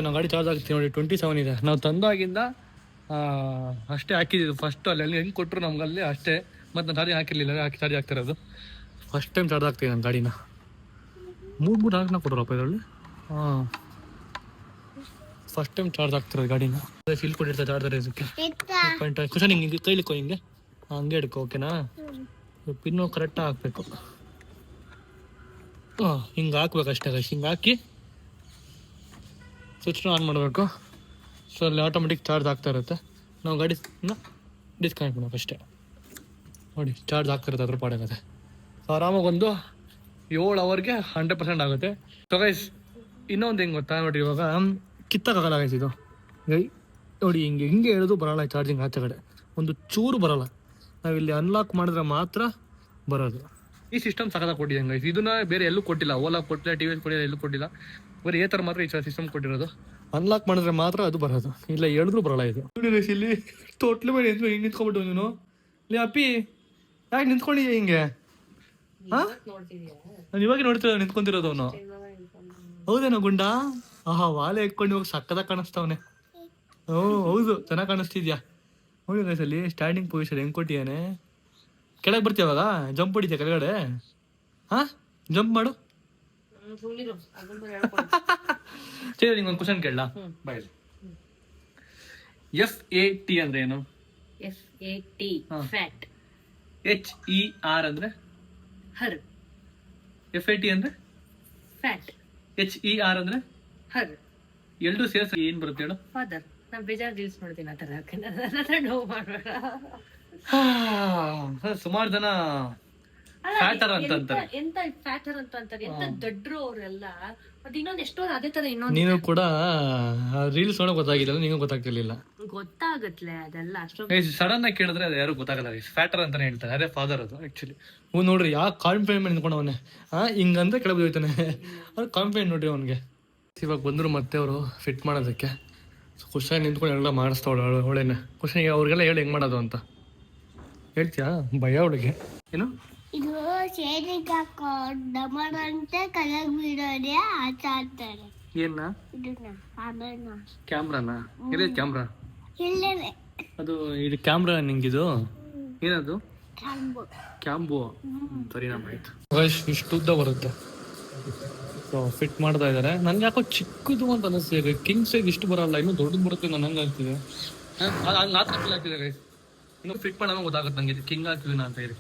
ನಾವು ಗಾಡಿ ಚಾರ್ಜ್ ಆಗ್ತೀವಿ ನೋಡಿ, 27 ಇದೆ. ನಾವು ತಂದಾಗಿಂದ ಅಷ್ಟೇ ಹಾಕಿದ್ದು ಫಸ್ಟ್. ಅಲ್ಲಿ ಹೆಂಗೆ ಕೊಟ್ಟರು ನಮ್ಗಲ್ಲಿ ಅಷ್ಟೇ. ಮತ್ತು ನಾನು ಚಾರ್ಜ್ ಹಾಕಿರಲಿಲ್ಲ, ಚಾರ್ಜ್ ಆಗ್ತಿರೋದು ಫಸ್ಟ್ ಟೈಮ್ ಚಾರ್ಜ್ ಆಗ್ತೀವಿ ನನ್ನ ಗಾಡಿನ. 3-4 ಕೊಟ್ಟರಪ್ಪ ಇದರಲ್ಲಿ. ಹಾಂ ಫಸ್ಟ್ ಟೈಮ್ ಚಾರ್ಜ್ ಆಗ್ತಿರೋದು ಗಾಡಿನ. ಫೀಲ್ ಕೊಟ್ಟಿರ್ತಾರೆ ಚಾರ್ಜರ್ ಇದಕ್ಕೆ. ಖುಷನ್ ಹಿಂಗೆ ಕೈಲಿಕ್ಕೋ, ಹಿಂಗೆ ಹಂಗೆ ಹಿಡ್ಕೊ, ಓಕೆನಾ. ಪಿನ್ನು ಕರೆಕ್ಟಾಗಿ ಹಾಕಬೇಕು. ಹಾಂ ಹಿಂಗೆ ಹಾಕ್ಬೇಕು ಅಷ್ಟೇ ಗೈಸ್. ಹಿಂಗೆ ಹಾಕಿ ಸ್ವಿಚ್ನ ಆನ್ ಮಾಡಬೇಕು. ಸೊ ಅಲ್ಲಿ ಆಟೋಮೆಟಿಕ್ ಚಾರ್ಜ್ ಆಗ್ತಾ ಇರುತ್ತೆ. ನಾವು ಗಾಡಿನ ಡಿಸ್ಕನೆಕ್ಟ್ ಮಾಡಬೇಕು ಅಷ್ಟೇ. ನೋಡಿ ಚಾರ್ಜ್ ಆಗ್ತಾ ಇರುತ್ತೆ, ಅದ್ರ ಪಾಡಾಗುತ್ತೆ. ಸೊ ಆರಾಮಾಗಿ ಒಂದು 7 ಅವರ್ಗೆ 100% ಆಗುತ್ತೆ. ಸೊ ಗೈಸ್ ಇನ್ನೊಂದು ಹೆಂಗೆ ಗೊತ್ತಾ ನೋಡಿ, ಇವಾಗ ಕಿತ್ತಕ್ಕಾಗಲ್ಲ ಗೈಸ್ ಇದು. ನೋಡಿ ಹಿಂಗೆ ಹೇಳೋದು ಬರೋಲ್ಲ ಚಾರ್ಜಿಂಗ್ ಆಚೆ ಕಡೆ, ಒಂದು ಚೂರು ಬರೋಲ್ಲ. ನಾವಿಲ್ಲಿ ಅನ್ಲಾಕ್ ಮಾಡಿದ್ರೆ ಮಾತ್ರ ಬರೋದು. ಈ ಸಿಸ್ಟಮ್ ಸಕದಾಗ ಕೊಟ್ಟಿದ್ದಂಗೆ ಗೈಸ್. ಇದನ್ನ ಬೇರೆ ಎಲ್ಲೂ ಕೊಟ್ಟಿಲ್ಲ, ಓಲಾ ಕೊಟ್ಟಿಲ್ಲ, ಟಿ ವಿ ಎಸ್ ಕೊಟ್ಟಿಲ್ಲ, ಎಲ್ಲೂ ಕೊಟ್ಟಿಲ್ಲ. ಬರೀ ಈ ಥರ ಮಾತ್ರ ಈ ಸಿಸ್ಟಮ್ ಕೊಟ್ಟಿರೋದು. ಅನ್ಲಾಕ್ ಮಾಡಿದ್ರೆ ಮಾತ್ರ ಅದು ಬರೋದು, ಇಲ್ಲ ಹೇಳಿದ್ರು ಬರೋಲ್ಲ ಇದು. ಇಲ್ಲಿ ತೊಟ್ಲು ಮೇಲೆ ಹಿಂಗೆ ನಿಂತ್ಕೊಂಡ್ಬಿಟ್ಟು ನೀನು ಇಲ್ಲಿ ಅಪ್ಪಿ ಯಾಕೆ ನಿಂತ್ಕೊಂಡಿದ್ಯಾ ಹಿಂಗೆ? ಹಾಂ ನಾನು ಇವಾಗ ನೋಡ್ತಿರೋ ನಿಂತ್ಕೊಂತಿರೋದು ಅವನು. ಹೌದೇನೋ ಗುಂಡ? ಆಹಾ ವಾಲೆ ಇಟ್ಕೊಂಡು ಇವಾಗ ಸಕ್ಕದಾಗ ಕಾಣಿಸ್ತಾವನೆ. ಓ ಹೌದು, ಚೆನ್ನಾಗಿ ಕಾಣಿಸ್ತಿದ್ಯಾ. ನೋಡಿ ಗೈಸ್ ಅಲ್ಲಿ ಸ್ಟ್ಯಾಂಡಿಂಗ್ ಪೊಸಿಷನ್ ಹೆಂಗೆ ಕೊಟ್ಟಿಯಾನೆ. ಕೆಳಗೆ ಬರ್ತೀವಾಗ ಜಂಪ್ ಹೊಡಿತೀಯ ಕೆಳಗಡೆ. ಹಾಂ ಜಂಪ್ ಮಾಡು. ಸರಿ ನಿಂಗೆ ಒಂದು ಕ್ವಶನ್ ಕೇಳಲಾ? ಬಾಯ್. FAT ಅಂದ್ರೆ ಏನು? FAT fat. HER ಅಂದ್ರೆ ಹರ್. FAT ಅಂದ್ರೆ ಫ್ಯಾಟ್. HER ಅಂದ್ರೆ ಹರ್. ಎರಡು ಸೇರ್ಸಿ ಏನ್ ಬರುತ್ತೆ ಹೇಳು? ಫಾದರ್. ನಾನು ಬೇಜಾರು ರೀಲ್ಸ್ ನೋಡ್ತೀನಿ ಆ ಥರ. ನೋವು ಮಾಡಬೇಡ. ಸುಮಾರು ಜನ ಫ್ಯಾಟರ್ ಅಂತ ಅಂತಾರೆ. ಎಂತ ಫ್ಯಾಟರ್ ಅಂತ ಅಂತಾರೆ, ಎಂತ ದೊಡ್ಡರು ಅವರೆಲ್ಲ. ಮತ್ತೆ ಇನ್ನೊಂದು ಎಷ್ಟೋ ಅದೇ ತರ ಇನ್ನೊಂದು. ನೀನು ಕೂಡ ರೀಲ್ಸ್ ನೋಡೋ ಗೊತ್ತಾಗಿಲ್ಲ, ನಿಂಗೂ ಗೊತ್ತಾಗ್ತಿರ್ಲಿಲ್ಲ. ಗೊತ್ತಾಗತ್ಲೆ ಅದೆಲ್ಲ ಅಷ್ಟೋ. ಸಡನ್ ಆಗಿ ಕೇಳಿದ್ರೆ ಅದು ಯಾರು ಗೊತ್ತಾಗಲ್ಲ. ಫ್ಯಾಟರ್ ಅಂತಾನೆ ಹೇಳ್ತಾರೆ, ಅದೇ ಫಾದರ್ ಅದು ಆಕ್ಚುಲಿ. ಹ್ಞೂ ನೋಡ್ರಿ ಯಾವ ಕಾನ್ಫಿಡೆಂಟ್ ಮೇಲೆ ನಿಂತ್ಕೊಂಡವನೆ. ಹಿಂಗಂದ್ರೆ ಕೆಳಗೆ ಹೋಯ್ತಾನೆ. ಅದು ಕಾನ್ಫಿಡೆಂಟ್ ನೋಡ್ರಿ ಅವನಿಗೆ. ಇವಾಗ ಬಂದರು ಮತ್ತೆ ಅವರು ಫಿಟ್ ಮಾಡೋದಕ್ಕೆ. ಖುಷಿಯಾಗಿ ನಿಂತ್ಕೊಂಡು ಎಲ್ಲ ಮಾಡಿಸ್ತಾವಳು ಅವಳೇನೆ. ಖುಷಿಯಾಗಿ ಅವ್ರಿಗೆಲ್ಲ ಹೇಳಿ ಹೆಂಗೆ ಮಾಡೋದು ಅಂತ ಹೇಳ್ತೀಯಾ? ಭಯ ಅವಳಿಗೆ. ಏನು ಇದು ಶೇಡಿಗೆ ಹಾಕೊಂಡಂತೆ ಕಲರ್ ಬಿಡೋದೇ ಆಟ ಆಡ್ತಾರೆ. ಏನ ಇದನ್ನ ಕ್ಯಾಮ್ರಾನ? ಇದೆ ಕ್ಯಾಮ್ರಾ ಇಲ್ಲವೇ ಅದು. ಇದು ಕ್ಯಾಮ್ರಾ ನಿಂಗಿದು ಏನದು? ಕ್ಯಾಂಬು. ಕ್ಯಾಂಬು. ಸರಿ ನಮ್ಮ ಆಯ್ತು. ಇಷ್ಟು ಉದ್ದ ಬರುತ್ತೆ. ಫಿಟ್ ಮಾಡ್ತಾ ಇದ್ದಾರೆ. ನನ್ಗೆ ಯಾಕೋ ಚಿಕ್ಕದು ಅಂತ ಅನಿಸ್ತಿದೆ. ಕಿಂಗ್ ಸೈಜ್ ಇಷ್ಟು ಬರಲ್ಲ, ಇನ್ನೂ ದೊಡ್ಡದು ಬರುತ್ತೆ ನಾನು ಹಂಗೆ ಆಗ್ತಿದೆ. ಹಂಗೆ ಆಗ್ತಿಲ್ಲ ಆಗ್ತಿದೆ ಗೈಸ್. ಇನ್ನು ಫಿಟ್ ಮಾಡೋಣ ಗೊತ್ತಾಗುತ್ತೆ ನಂಗೆ ಇದು ಕಿಂಗ್ ಆಗ್ತೀವಿ ಅಂತ ಹೇಳಿ.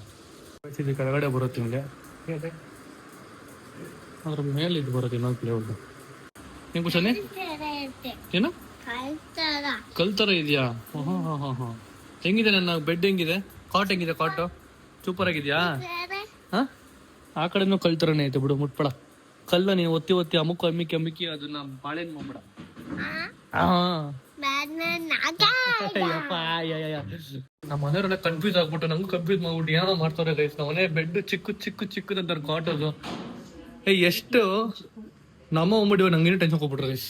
ಇದು ಕೆಳಗಡೆ ಬರುತ್ತೆ ನಿಮಗೆ, ಅದ್ರ ಮೇಲೆ ಇದು ಬರುತ್ತೆ ಇನ್ನೊಂದು ಪ್ಲೇವುಡ್. ಏನು ಕುಶಾನೆ ಏನು ಕಲ್ ಥರ ಇದೆಯಾ? ಹಾಂ ಹಾಂ ಹಾಂ ಹಾಂ. ಹೆಂಗಿದೆ ನನ್ನ ಬೆಡ್ ಹೆಂಗಿದೆ? ಕಾಟ್ ಹೆಂಗಿದೆ? ಕಾಟು ಸೂಪರ್ ಆಗಿದೆಯಾ? ಹಾಂ, ಆ ಕಡೆನೂ ಕಲ್ ಥರನೇ ಐತೆ ಬಿಡು. ಮುಟ್ಬೇಡ ಕಲ್ಲ, ನೀವು ಒತ್ತಿ ಒತ್ತಿ ಅಮ್ಮಕ್ಕಿ ಅಮ್ಮಿಕ್ಕಿ ಅಮ್ಮಿಕ್ಕಿ ಅದನ್ನ ಬಾಳೆನ್ ಮಾಡ್ಬೇಡ. ಹಾಂ ನಮ್ಮ ಮನೆಯವರೆಲ್ಲ ಕನ್ಫ್ಯೂಸ್ ಆಗ್ಬಿಟ್ಟು ನಂಗೂ ಕನ್ಫ್ಯೂಸ್ ಮಾಡ್ಬಿಟ್ಟು ಏನೋ ಮಾಡ್ತಾರೆ ಗೈಸ್. ನಮ್ಮ ಮನೆ ಬೆಡ್ ಚಿಕ್ಕದಂತಾರೆ ಕಾಟೋದು. ಎಷ್ಟು ನಮ್ಮ ಒಮ್ಮಡಿವ ನಂಗೇನು ಟೆನ್ಷನ್ ಹೋಗ್ಬಿಟ್ರೆ ಗೈಸ್.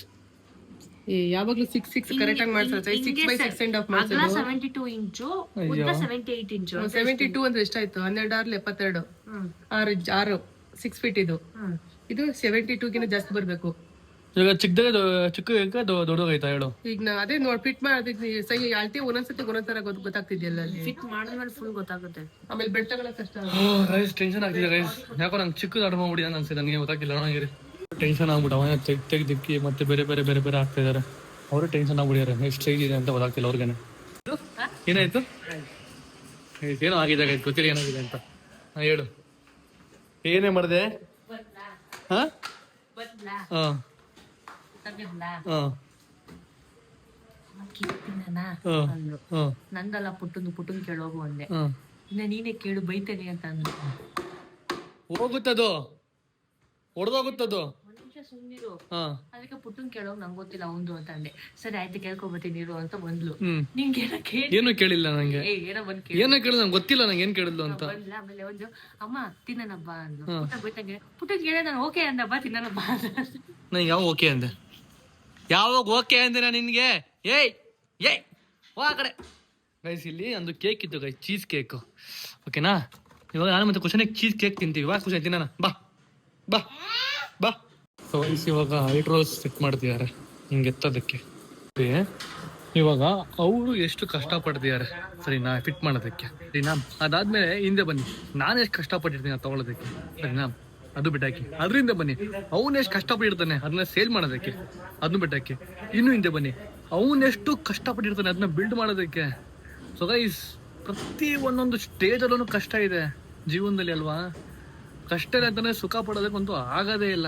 ಯಾವಾಗ್ಲೂ 6 ಕರೆಕ್ಟ್ ಆಗಿ ಮಾಡ್ತಾರೆ. 6/6.5 ಮಾಡ್ತಾರೆ. 72 ಇಂಚು, ಉದ್ದ 78 ಇಂಚು. 72 ಅಂದ್ರೆ ಎಷ್ಟಾಯ್ತು? 12 72 6 6 ಫೀಟ್ ಇದು. ಇದು 72 ಗಿನ ಜಾಸ್ತಿ ಬರ್ಬೇಕು. ಇವಾಗ ಚಿಕ್ಕ ದೊಡ್ಡದಾಯ್ತಾ ಹೇಳು? ಈಗ ಅದೇ ನೋಡಿ ಫಿಟ್ ಮಾಡಿ ಸೈ ಅಳ್ತಿ ಒಂದೊಂದ್ಸತಿ ಒಂದೊಂದರ ಗೊತ್ತಾಗ್ತಿದ್ಯಲ್ಲ ಅಲ್ಲಿ. ಫಿಟ್ ಮಾಡಿದ್ಮೇಲೆ ಫುಲ್ ಗೊತ್ತಾಗುತ್ತೆ. ಆಮೇಲೆ ಬೆಡ್ ತಗೊಳಕ್ ಕಷ್ಟ. ಗೈಸ್ ಟೆನ್ಷನ್ ಆಗ್ತಿದೆ ಗೈಸ್. ಯಾಕೋ ನಂಗೆ ಚಿಕ್ಕದು ಆರ್ಡರ್ ಮಾಡ್ಬಿಡಿ ಅನ್ಸಿದೆ, ನನಗೆ ಗೊತ್ತಾಗಿಲ್ಲ. ನನಗೆ ಟೆನ್ಷನ್ ಆಗ್ಬಿಟ್ಟು ಅವನ ತೆಗ್ದಿಕ್ಕಿ ಮತ್ತೆ ಬೇರೆ ಆಗ್ತಾ ಇದಾರೆ. ಅವರು ಟೆನ್ಷನ್ ಆಗ್ಬಿಡಿದಾರೆ ಎಷ್ಟು ಸೈಜ್ ಇದೆ ಅಂತ ಗೊತ್ತಾಗ್ತಿಲ್ಲ ಅವ್ರಿಗೇನೆ. ಏನಾಯ್ತು? ಏನೋ ಆಗಿದೆ ಗೈಸ್, ಗೊತ್ತಿಲ್ಲ ಏನಾಗಿದೆ ಅಂತ. ಹೇಳು, ಏನೇ ಮಾಡಿದೆ? ಹಾ ಹಾಂ ನಂದಲ್ಲ ಪುಟ್ಟನ್ ಕೇಳೋಗು ಅಂದೆ. ಇನ್ನ ನೀನೇ ಕೇಳು ಬೈತೇನೆ ಅಂತ ಅಂದ್ರು. ಹೋಗುತ್ತದು, ಹೊಡೆದೋಗುತ್ತದು. ಸುಮ್ನಿರು. ಅದಕ್ಕೆ ಪುಟ್ಟನ್ ಕೇಳೋಗ್ ನಂಗೆ ಗೊತ್ತಿಲ್ಲ ಅವಂದು ಅಂತ ಅಂದೆ. ಸರಿ ಆಯ್ತು ಕೇಳ್ಕೊಬತ್ತೀನಿ ಇರು ಅಂತ ಬಂದ್ಲು. ನಿಂಗೆ ಏನು ಕೇಳಿಲ್ಲ ನಂಗೆ, ಏನೋ ಬಂದ್ ಏನೋ ಕೇಳಿಲ್ಲ ನಂಗೆ ಗೊತ್ತಿಲ್ಲ ನಂಗೆ ಏನ್ ಕೇಳಿದ್ಲು ಅಂತ. ಬಂದ್ಲ. ಆಮೇಲೆ ಒಂದು ಅಮ್ಮ ತಿನ್ನನಬ್ಬ ಅಂದ್ಲು. ಬೈತಂಗೆ ಪುಟ್ಟನ್ ಕೇಳ ನಾನು ಓಕೆ ಅಂದಬ್ಬ ತಿನ್ನನಬ್ಬ ಅಂತ. ನಾನು ಯಾವ ಓಕೆ ಅಂದೆ? ಯಾವಾಗ ಓಕೆ ಅಂದೆ ನಾನು ನಿನ್ಗೆ? ಏಯ್ ಆ ಕಡೆ ಗೈಸ್. ಇಲ್ಲಿ ಒಂದು ಕೇಕ್ ಇತ್ತು ಗೈಸ್, ಚೀಸ್ ಕೇಕ್. ಓಕೆನಾ? ಇವಾಗ ನಾನು ಮತ್ತೆ ಕುಶನಿಗೆ ಚೀಸ್ ಕೇಕ್ ತಿಂತೀವಿ. ಬಾ ಕುಶನ್ ತಿನ್ನೋಣ, ಬಾ ಬಾ ಬಾ. ಸೊ ಇವಾಗ ಹೈಡ್ರೋಸ್ ಸೆಟ್ ಮಾಡ್ತಿದ್ದಾರೆ ಹಿಂಗೆ ಎತ್ತೋದಕ್ಕೆ. ಇವಾಗ ಅವರು ಎಷ್ಟು ಕಷ್ಟಪಡ್ತಿದ್ದಾರೆ ಸರಿನಾ ಫಿಟ್ ಮಾಡೋದಕ್ಕೆ, ಸರಿನಾ? ಅದಾದ್ಮೇಲೆ ಹಿಂದೆ ಬನ್ನಿ, ನಾನು ಎಷ್ಟು ಕಷ್ಟಪಟ್ಟಿರ್ತೀನಿ ಅದು ತಗೊಳ್ಳೋದಕ್ಕೆ, ಸರಿನಾ? ಅದು ಬಿಟ್ಟಾಕಿ ಅದರಿಂದ ಬನ್ನಿ, ಅವನು ಎಷ್ಟು ಕಷ್ಟಪಟ್ಟಿರ್ತಾನೆ ಅದನ್ನ ಸೇಲ್ ಮಾಡೋದಕ್ಕೆ, ಅದನ್ನು ಬಿಟ್ಟಾಕಿ ಇನ್ನು ಹಿಂದೆ ಬನ್ನಿ, ಅವನೆಷ್ಟು ಕಷ್ಟಪಟ್ಟಿರ್ತಾನೆ ಅದನ್ನ ಬಿಲ್ಡ್ ಮಾಡೋದಕ್ಕೆ. ಸೊ ಗೈಸ್, ಪ್ರತಿ ಒಂದೊಂದು ಸ್ಟೇಜಲ್ಲೂ ಕಷ್ಟ ಇದೆ ಜೀವನದಲ್ಲಿ ಅಲ್ವಾ? ಕಷ್ಟ ಇಲ್ಲ ಅಂತಂದ್ರೆ ಸುಖ ಪಡೋದಕ್ಕಂತೂ ಆಗೋದೇ ಇಲ್ಲ.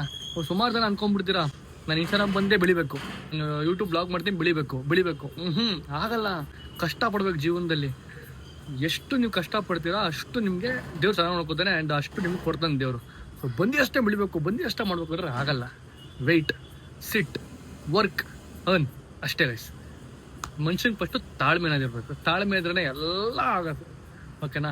ಸುಮಾರು ಜನ ಅನ್ಕೊಂಡ್ಬಿಡ್ತೀರಾ ನಾನು ಇನ್ಸ್ಟಾಗ್ರಾಮ್ ಬಂದೇ ಬೆಳಿಬೇಕು, ಯೂಟ್ಯೂಬ್ ಬ್ಲಾಗ್ ಮಾಡ್ತೀನಿ ಬೆಳಿಬೇಕು. ಆಗಲ್ಲ. ಕಷ್ಟ ಪಡ್ಬೇಕು ಜೀವನದಲ್ಲಿ. ಎಷ್ಟು ನೀವು ಕಷ್ಟಪಡ್ತೀರಾ ಅಷ್ಟು ನಿಮಗೆ ದೇವ್ರು ಚೆನ್ನಾಗಿ ನೋಡ್ಕೊತಾನೆ ಆ್ಯಂಡ್ ಅಷ್ಟು ನಿಮ್ಗೆ ಕೊಡ್ತಾನೆ ದೇವರು. ಸೊ ಬಂದು ಅಷ್ಟೇ ಬೆಳಿಬೇಕು, ಬಂದು ಅಷ್ಟೇ ಮಾಡ್ಬೇಕು ಅಂದ್ರೆ ಆಗಲ್ಲ. ವೆಯ್ಟ್, ಸಿಟ್, ವರ್ಕ್, ಅರ್ನ್ ಅಷ್ಟೇ ಗೈಸ್. ಮನುಷ್ಯನಿಗೆ ಫಸ್ಟು ತಾಳ್ಮೆನಾಗಿರ್ಬೇಕು. ತಾಳ್ಮೆ ಇದ್ರೇ ಎಲ್ಲ ಆಗೋದು. ಓಕೆನಾ?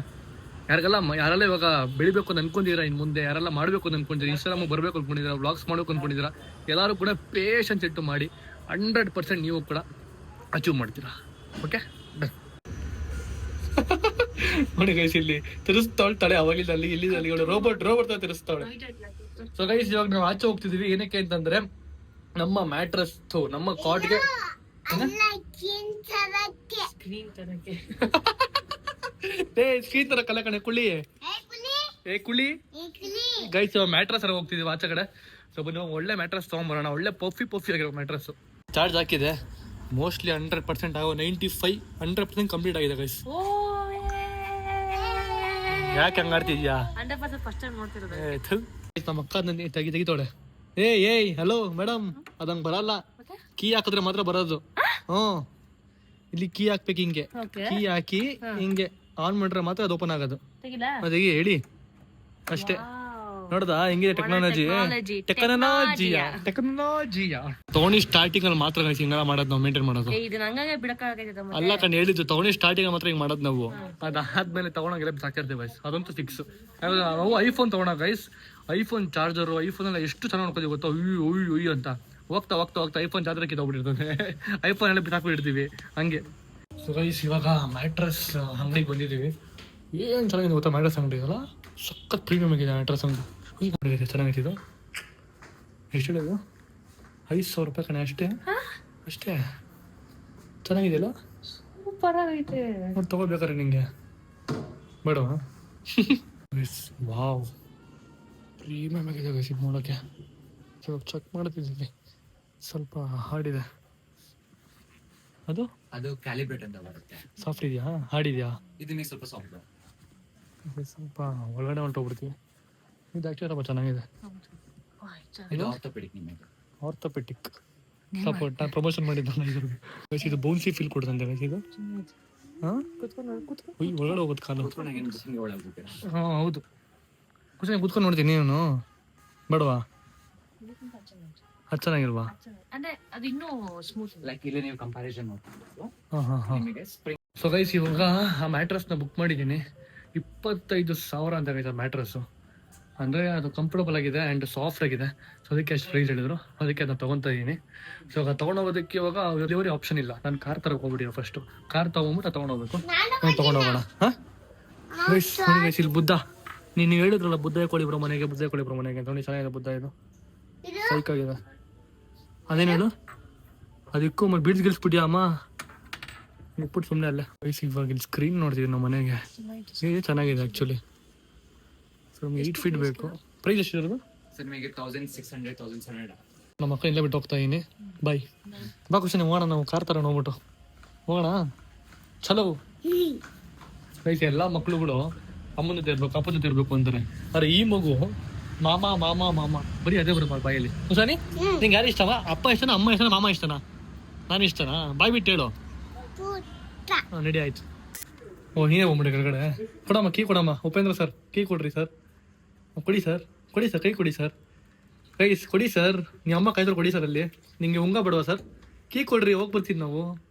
ಯಾರೆಲ್ಲ ಇವಾಗ ಬೆಳಿಬೇಕು ಅಂತ ಅನ್ಕೊಂಡಿದ್ದೀರಾ, ಇನ್ನು ಮುಂದೆ ಯಾರೆಲ್ಲ ಮಾಡಬೇಕು ಅಂತ ಅನ್ಕೊಂಡಿದ್ದೀರಾ, ಇನ್ಸ್ಟಾಗ್ರಾಮ್ ಬರಬೇಕು ಅನ್ಕೊಂಡಿದ್ದೀರಾ, ವ್ಲಾಗ್ಸ್ ಮಾಡಬೇಕು ಅನ್ಕೊಂಡಿದ್ದೀರಾ, ಎಲ್ಲರೂ ಕೂಡ ಪೇಷನ್ಸ್ ಇಟ್ಟು ಮಾಡಿ 100% ನೀವು ಕೂಡ ಅಚೀವ್ ಮಾಡ್ತೀರಾ. ಓಕೆ ನೋಡಿ ಗೈಸ್, ಇಲ್ಲಿ ತಿರ್ಸ್ತಾಳೆ ಅವಾಗಿಂದ ಅಲ್ಲಿ ಇಲ್ಲಿ ರೋಬೋಟ್ ತರ ತಿರ್ಸ್ತಾಳೆ. ಸೊ ಗೈಸ್, ಇವಾಗ ನಾವು ಆಚೆ ಹೋಗ್ತಿದೀವಿ. ಏನಕ್ಕೆ ಅಂತಂದ್ರೆ ನಮ್ಮ ಮ್ಯಾಟ್ರಸ್ ನಮ್ಮ ಕಾಟ್ಗೆ ಸ್ಕ್ರೀನ್ ತರ ಕಲೆ ಕಣೆ ಕುಳಿ ಕುಳಿ ಗೈಸ್. ಮ್ಯಾಟ್ರಸ್ ಹೋಗ್ತಿದೀವಿ ಆಚೆ ಕಡೆ. ಸೊ ಬನ್ನಿ ಒಳ್ಳೆ ಮ್ಯಾಟ್ರಸ್ ತಗೊಂಡ್ಬರೋಣ, ಒಳ್ಳೆ ಪಫಿ ಆಗಿರೋ ಮ್ಯಾಟ್ರಸ್. ಚಾರ್ಜ್ ಹಾಕಿದೆ, ಮೋಸ್ಟ್ಲಿ 100% ಆಗೋ 95-100% ಕಂಪ್ಲೀಟ್ ಆಗಿದೆ ಗೈಸ್. ಯಾಕೆ ಹಂಗಾಡ್ತಿದ್ಯಾ? ನಮ್ಮ ಅಕ್ಕ ತೆಗಿತೋಳೆ. ಏಯ್ ಹಲೋ ಮೇಡಮ್, ಅದಂಗ್ ಬರಲ್ಲ, ಕೀ ಹಾಕಿದ್ರೆ ಮಾತ್ರ ಬರೋದು. ಇಲ್ಲಿ ಕೀ ಹಾಕ್ಬೇಕು, ಹಿಂಗೆ ಕೀ ಹಾಕಿ ಹಿಂಗೆ ಆನ್ ಮಾಡ್ರೆ ಮಾತ್ರ ಅದು ಓಪನ್ ಆಗೋದು. ಅದೇ ಹೇಳಿ ಅಷ್ಟೇ. ನೋಡ್ದಾ ಹಿಂಗಿದೆ ಟೆಕ್ನಾಲಜಿಯ ತಗೊಂಡಿ ಸ್ಟಾರ್ಟಿಂಗ್ ಅಲ್ಲಿ ಮಾತ್ರ ಹಿಂಗೆಲ್ಲ ಮಾಡೋದು ನಾವು ಮೇಂಟೈನ್ ಮಾಡೋದು. ಅಲ್ಲ ಕಣ್ ಹೇಳಿದ್ದು, ತಗೊಂಡಿ ಸ್ಟಾರ್ಟಿಂಗ್ ಅಲ್ಲಿ ಮಾತ್ರ ಹಿಂಗೆ ಮಾಡೋದು ನಾವು. ಅದಾದ್ಮೇಲೆ ತಗೊಳಂಗೆಲ್ಲ ಸಾಕಿರ್ತೀವಿ ಗೈಸ್, ಅದಂತೂ ಫಿಕ್ಸ್. ನಾವು ಐಫೋನ್ ತಗೊಳೋ ಗೈಸ್, ಐಫೋನ್ ಚಾರ್ಜರು ಐಫೋನ್ ಎಲ್ಲ ಎಷ್ಟು ಚೆನ್ನಾಗಿ ನೋಡ್ಕೋತೀವಿ ಗೊತ್ತಾ? ಉಯ್ಯು ಅಂತ ಹೋಗ್ತಾ ಐಫೋನ್ ಚಾರ್ಜರ್ ಕಿತ್ತೋಗ್ಬಿಟ್ಟಿರ್ತದೆ. ಐಫೋನ್ ಎಲ್ಲ ಬಿಟ್ಟಾಕ್ಬಿಟ್ಟಿರ್ತೀವಿ ಹಂಗೆ. ಸೊ ಗೈಸ್, ಇವಾಗ ಮ್ಯಾಟ್ರಸ್ ಅಂಗಡಿಗೆ ಬಂದಿದ್ದೀವಿ. ಏನು ಚೆನ್ನಾಗಿದೆ ಗೊತ್ತಾ ಮ್ಯಾಟ್ರಸ್ ಅಂಗಡಿ ಅಲ್ಲ, ಸಖತ್ ಪ್ರೀಮಿಯಮ್ ಆಗಿದೆ ಮ್ಯಾಟ್ರಸ್ ಅಂಗಡಿ. ಚೆನ್ನಾಗಿತ್ತು. ಎಷ್ಟು ಹೇಳೋದು? 5,000 ರೂಪಾಯಿ ಕಣೆ, ಅಷ್ಟೇ ಚೆನ್ನಾಗಿದೆಯಲ್ಲ, ಸೂಪರ್ ಆಗೈತೆ. ನೋಡಿ ತಗೋಬೇಕಾರೆ ನಿಂಗೆ ಬೇಡವಾ? ವಾವ್, ಪ್ರೀಮಿಯಮ್ ಆಗಿದೆ ಗೈಸ್ ಇದು ನೋಡೋಕ್ಕೆ. ಸ್ವಲ್ಪ ಚೆಕ್ ಮಾಡ್ತಿದ್ದೀವಿ, ಸ್ವಲ್ಪ ಹಾರ್ಡಿದೆ. ಅದು ಕ್ಯಾಲಿಬ್ರೇಟ್ ಅಂತ ಬರುತ್ತೆ. ಸಾಫ್ಟ್ ಇದೆಯಾ, ಹಾರ್ಡ್ ಇದೆಯಾ? ಇದನ್ನ ಸ್ವಲ್ಪ ಸಾಫ್ಟ್. ಸ್ವಲ್ಪ ಒಳಗಡೆ ಹೊಂಟೋಗ್ಬಿಡ್ತೀವಿ. ಇದು ಆ್ಯಕ್ಚುಲಿ ಸ್ವಲ್ಪ ಚೆನ್ನಾಗಿದೆ. ಆರ್ಥೋಪೆಟಿಕ್ ಸಪೋರ್ಟ್ ನಾನು ಪ್ರಮೋಷನ್ ಮಾಡಿದ್ದಲ್ಲ ಇದ್ರದ್ದು. ಇದು ಬೌನ್ಸಿ ಫೀಲ್ ಕೊಡ್ತಂತೆ ಇದು. ಹಾಂ ಒಳಗಡೆ ಹೋಗೋದು ಕಾಲು. ಹಾಂ ಹೌದು, ಕೂತ್ಕೊಂಡು ನೋಡ್ತೀನಿ. ನೀನು ಬೇಡವಾ? ಅದು ಚೆನ್ನಾಗಿಲ್ವಾ? ಅಂದ್ರೆ ಅದು ಇನ್ನೂ ಸ್ಮೂತ್. ಸೊ ಗೈಸ್, ಇವಾಗ ಆ ಮ್ಯಾಟ್ರಸ್ನ ಬುಕ್ ಮಾಡಿದ್ದೀನಿ. 25,000 ಅಂತ ಗೈಸ್ ಆ ಮ್ಯಾಟ್ರಸ್ಸು. ಅಂದರೆ ಅದು ಕಂಫರ್ಟಬಲ್ ಆಗಿದೆ ಆ್ಯಂಡ್ ಸಾಫ್ಟ್ ಆಗಿದೆ. ಸೊ ಅದಕ್ಕೆ ಅಷ್ಟು ಪ್ರೈಸ್ ಹೇಳಿದ್ರು, ಅದಕ್ಕೆ ಅದನ್ನ ತೊಗೊತಾ ಇದ್ದೀನಿ. ಸೊ ಇವಾಗ ತೊಗೊಂಡೋಗೋದಕ್ಕೆ ಇವಾಗ ಡೆಲಿವರಿ ಆಪ್ಷನ್ ಇಲ್ಲ. ನಾನು ಕಾರ್ ತರಕ್ಕೆ ಹೋಗ್ಬಿಟ್ಟಿರೋ ಫಸ್ಟು. ಕಾರ್ ತೊಗೊಂಬಿಟ್ಟು ತೊಗೊಂಡೋಗ್ಬೇಕು. ತೊಗೊಂಡೋಗೋಣ. ಹಾಂ ಗೈಸ್ ನೋಡಿ ಗೈಸ್, ಇಲ್ಲಿ ಬುದ್ಧ. ನೀನು ಹೇಳಿದ್ರಲ್ಲ ಬುದ್ಧ ಕೊಳಿಬ್ರೋ ಮನೆಗೆ ಅಂತ. ನೋಡಿ ಚೆನ್ನಾಗಿದೆ ಬುದ್ಧ. ಇದು ಸೈಕ್ ಆಗಿದೆ. ಅದೇನು ಹೇಳು, ಅದಕ್ಕೂ ಬೀಡ್ಸ್ ಗಿಲ್ಸ್ಬಿಟ್ಟಿಯಾ ಅಮ್ಮ? ಇಟ್ಬಿಟ್ಟು ಸುಮ್ಮನೆ ಅಲ್ಲ. ವಯಸ್ಸು ಇವಾಗ ಇಲ್ಲಿ ಸ್ಕ್ರೀನ್ ನೋಡ್ತಿದ್ದೀವಿ ನಮ್ಮ ಮನೆಗೆ. ಇದು ಚೆನ್ನಾಗಿದೆ ಆ್ಯಕ್ಚುಲಿ. ಸೊ 8 ಫೀಟ್ ಬೇಕು. ಪ್ರೈಸ್ ಎಷ್ಟಿರೋದು? 1600. ನಮ್ಮ ಅಕ್ಕ ಇಲ್ಲೇ ಬಿಟ್ಟು ಹೋಗ್ತಾ ಇದ್ದೀನಿ. ಬಾಯ್ ಬಾ ಖುಷಿ. ಹೋಗೋಣ ನಾವು ಕಾರ್ ತರೋಣ, ಹೋಗ್ಬಿಟ್ಟು ಹೋಗೋಣ. ಚಲೋ ವಯಸ್ಸು. ಎಲ್ಲ ಮಕ್ಳುಗಳು ಅಮ್ಮನ ಜೊತೆ ಇರ್ಬೇಕು, ಅಪ್ಪನ ಜೊತೆ ಇರ್ಬೇಕು ಅಂತಾರೆ. ಆದರೆ ಈ ಮಗು ಮಾಮ ಮಾಮ ಮಾಮ ಬರೀ ಅದೇ ಬರುತ್ತೆ ಬಾಯಲ್ಲಿ. ಹುಸಾನಿ, ನಿಂಗೆ ಯಾರು ಇಷ್ಟವಾ? ಅಪ್ಪ ಇಷ್ಟನಾ, ಅಮ್ಮ ಇಷ್ಟನಾ, ಮಾಮ ಇಷ್ಟನಾ? ನಾನು ಇಷ್ಟನಾ? ಬಾಯ್ ಬಿಟ್ಟು ಹೇಳು. ಹಾಂ ರೆಡಿ ಆಯ್ತು. ಓ ನೀನೇ ಹೋಗ್ಬಿಡಿ ಕೆಳಗಡೆ. ಕೊಡಮ್ಮ ಕೀ ಕೊಡಮ್ಮ. ಉಪೇಂದ್ರ ಸರ್ ಕೀ ಕೊಡ್ರಿ ಸರ್. ಕೊಡಿ ಸರ್, ಕೊಡಿ ಸರ್, ಕೈ ಕೊಡಿ ಸರ್. ಗೈಸ್ ಕೊಡಿ ಸರ್. ನೀವು ಅಮ್ಮ ಕಾಯ್ತಾರೆ ಕೊಡಿ ಸರ್. ಅಲ್ಲಿ ನಿಮಗೆ ಉಂಗ ಬಿಡುವ ಸರ್? ಕೀ ಕೊಡ್ರಿ, ಹೋಗಿ ಬರ್ತೀನಿ ನಾವು.